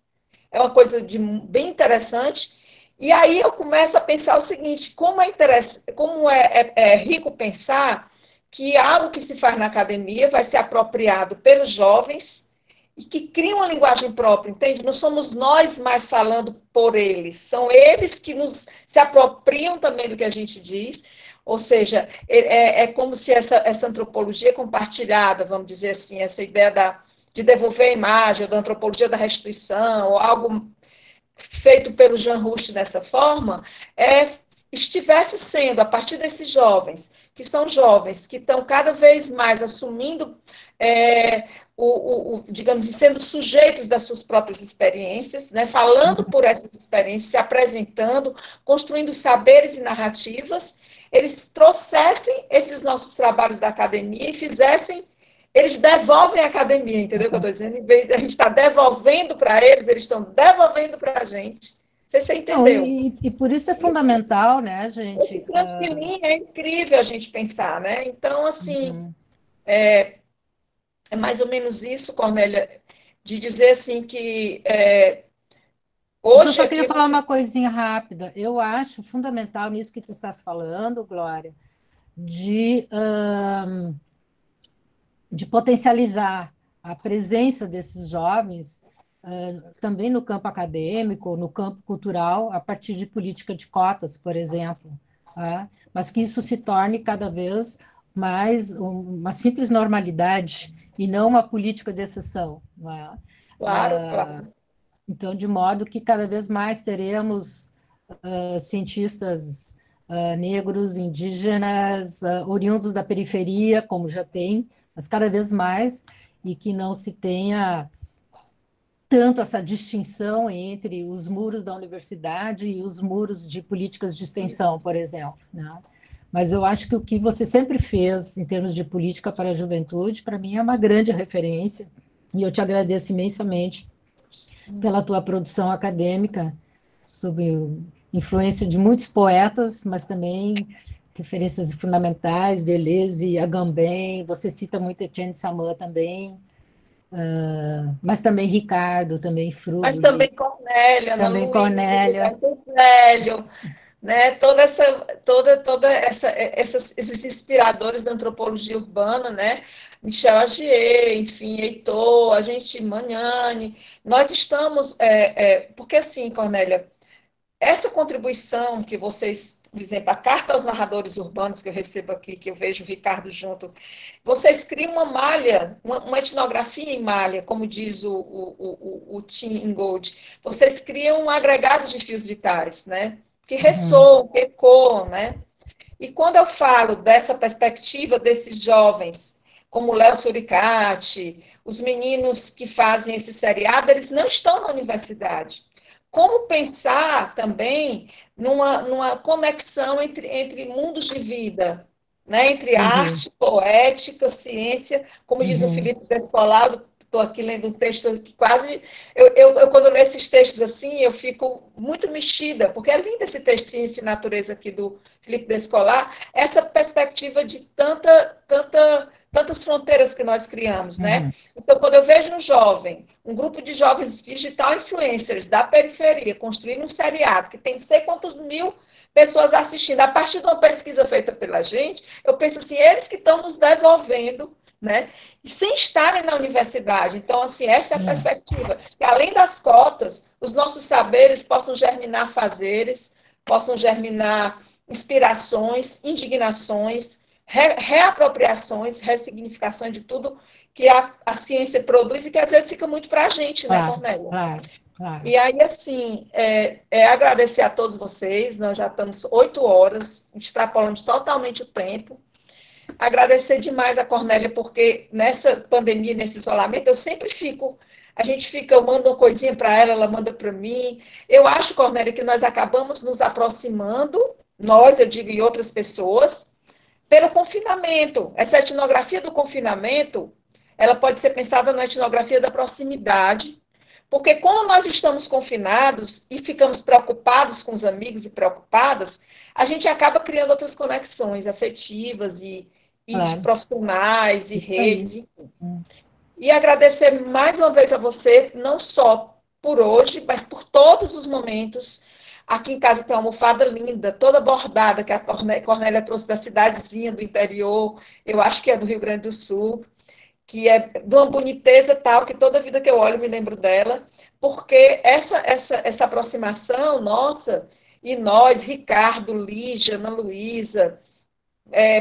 É uma coisa bem interessante. E aí eu começo a pensar o seguinte, como é rico pensar que algo que se faz na academia vai ser apropriado pelos jovens e que cria uma linguagem própria, entende? Não somos nós mais falando por eles, são eles que se apropriam também do que a gente diz, ou seja, como se essa antropologia compartilhada, vamos dizer assim, essa ideia de devolver a imagem, da antropologia da restituição, ou algo feito pelo Jean Rouch dessa forma, estivesse sendo, a partir desses jovens, que são jovens que estão cada vez mais assumindo, digamos, sendo sujeitos das suas próprias experiências, né, falando por essas experiências, se apresentando, construindo saberes e narrativas, eles trouxessem esses nossos trabalhos da academia e eles devolvem a academia, entendeu o que eu estou dizendo? Em vez de a gente estar devolvendo para eles estão devolvendo para a gente. Não sei se você Não, entendeu. e por isso é fundamental, né, Esse gente? transilinho é incrível a gente pensar, né? Então, assim, é mais ou menos isso, Cornélia, de dizer assim que Mas eu hoje só queria aqui falar uma coisinha rápida. Eu acho fundamental nisso que tu estás falando, Glória, de, de potencializar a presença desses jovens também no campo acadêmico, no campo cultural, a partir de política de cotas, por exemplo, tá? Mas que isso se torne cada vez mais uma simples normalidade e não uma política de exceção, não é? claro, claro. Então, de modo que cada vez mais teremos cientistas negros, indígenas, oriundos da periferia, como já tem, mas cada vez mais, e que não se tenha tanto essa distinção entre os muros da universidade e os muros de políticas de extensão, por exemplo, né? Mas eu acho que o que você sempre fez em termos de política para a juventude, para mim é uma grande referência, e eu te agradeço imensamente pela tua produção acadêmica, sob influência de muitos poetas, mas também referências fundamentais, Deleuze e Agamben, você cita muito Etienne Salman também, mas também Ricardo, também Mas Frubli, também Cornélia, Ana também Luísa, Cornélia. Gilberto Velho, né? Esses inspiradores da antropologia urbana, né? Michel Agier, enfim, Heitor, a gente, Magnani, nós estamos, porque assim, Cornélia, essa contribuição que vocês, por exemplo, a Carta aos Narradores Urbanos que eu recebo aqui, que eu vejo o Ricardo junto, vocês criam uma malha, uma etnografia em malha, como diz o Tim Ingold. Vocês criam um agregado de fios vitais, né? Que ressoam, que ecoam, né? E quando eu falo dessa perspectiva desses jovens, como o Léo Suricati, os meninos que fazem esse seriado, eles não estão na universidade. Como pensar também numa conexão entre mundos de vida, né? Entre Entendi. arte, poética, ciência, como diz o Felipe Descolado, estou aqui lendo um texto que quase... quando eu leio esses textos assim, eu fico muito mexida, porque é lindo esse texto Ciência e Natureza aqui do Felipe Descolar, essa perspectiva de tantas fronteiras que nós criamos, né? Então, quando eu vejo um grupo de jovens digital influencers da periferia construindo um seriado que tem não sei quantos mil pessoas assistindo, a partir de uma pesquisa feita pela gente, eu penso assim, eles que estão nos devolvendo, né? E sem estarem na universidade. Então, assim, essa é a perspectiva. Que, além das cotas, os nossos saberes possam germinar fazeres, possam germinar inspirações, indignações, reapropriações, ressignificações de tudo que a ciência produz e que às vezes fica muito para a gente, né, Cornélia? Claro. E aí, assim, agradecer a todos vocês, nós já estamos 8 horas, extrapolamos totalmente o tempo. Agradecer demais a Cornélia, porque nessa pandemia, nesse isolamento, eu mando uma coisinha para ela, ela manda para mim. Eu acho, Cornélia, que nós acabamos nos aproximando, nós, eu digo, e outras pessoas, pelo confinamento. Essa etnografia do confinamento, ela pode ser pensada na etnografia da proximidade, porque quando nós estamos confinados e ficamos preocupados com os amigos e preocupadas, a gente acaba criando outras conexões afetivas e de profissionais e redes. E agradecer mais uma vez a você, não só por hoje, mas por todos os momentos. Aqui em casa tem uma almofada linda, toda bordada, que a Cornélia trouxe da cidadezinha do interior, eu acho que é do Rio Grande do Sul, que é de uma boniteza tal, que toda vida que eu olho me lembro dela, porque essa aproximação nossa, e nós, Ricardo, Lígia, Ana Luísa,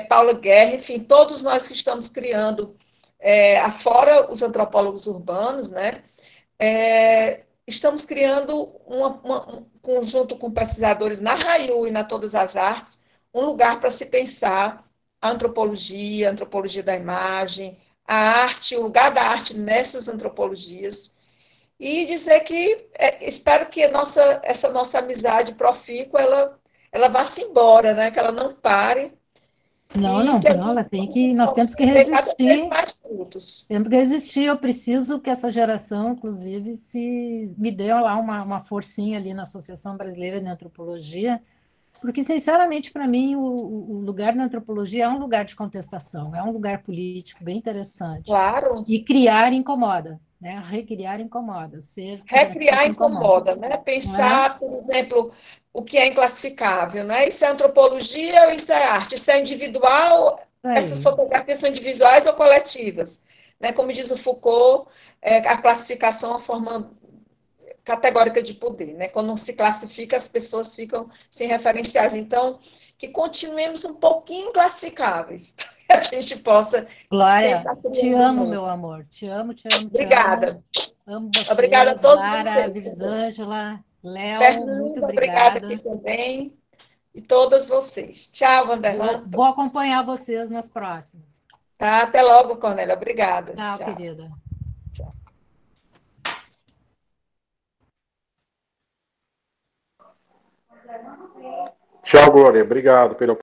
Paula Guerra, enfim, todos nós que estamos criando, afora os antropólogos urbanos, né, estamos criando um conjunto com pesquisadores na RAIU e na Todas as Artes, um lugar para se pensar a antropologia da imagem, a arte, o lugar da arte nessas antropologias, e dizer que espero que essa nossa amizade profícua, ela vá-se embora, né? Que ela não pare, Não, e que a gente ela tem que, nós temos que ter cada vez resistir, mais frutos. temos que resistir. Eu preciso que essa geração, inclusive, se me dê lá uma forcinha ali na Associação Brasileira de Antropologia, porque, sinceramente, para mim, o lugar da antropologia é um lugar de contestação, é um lugar político bem interessante. Claro. E criar incomoda, né? Recriar incomoda, ser criativo Recriar incomoda. incomoda, né? Não é? Pensar, por exemplo, o que é inclassificável, né? Isso é antropologia ou isso é arte? Isso é individual? É Essas isso. fotografias são individuais ou coletivas? Né? Como diz o Foucault, a classificação é uma forma categórica de poder, né? Quando não se classifica, as pessoas ficam sem referenciais. Então, que continuemos um pouquinho classificáveis, para que a gente possa sempre Glória, estar te criando amo, muito. meu amor. Te amo, te amo, te amo. Obrigada. Amo Obrigada a vocês, todos Lara, vocês. Vivisângela, Léo, muito Fernanda, obrigada aqui obrigada. também. E todas vocês. Tchau, Vanderlan. Vou acompanhar vocês nas próximas. Tá, até logo, Cornélia. Obrigada. Tchau, Tchau. querida. Tchau. Tchau, Glória. Obrigado pela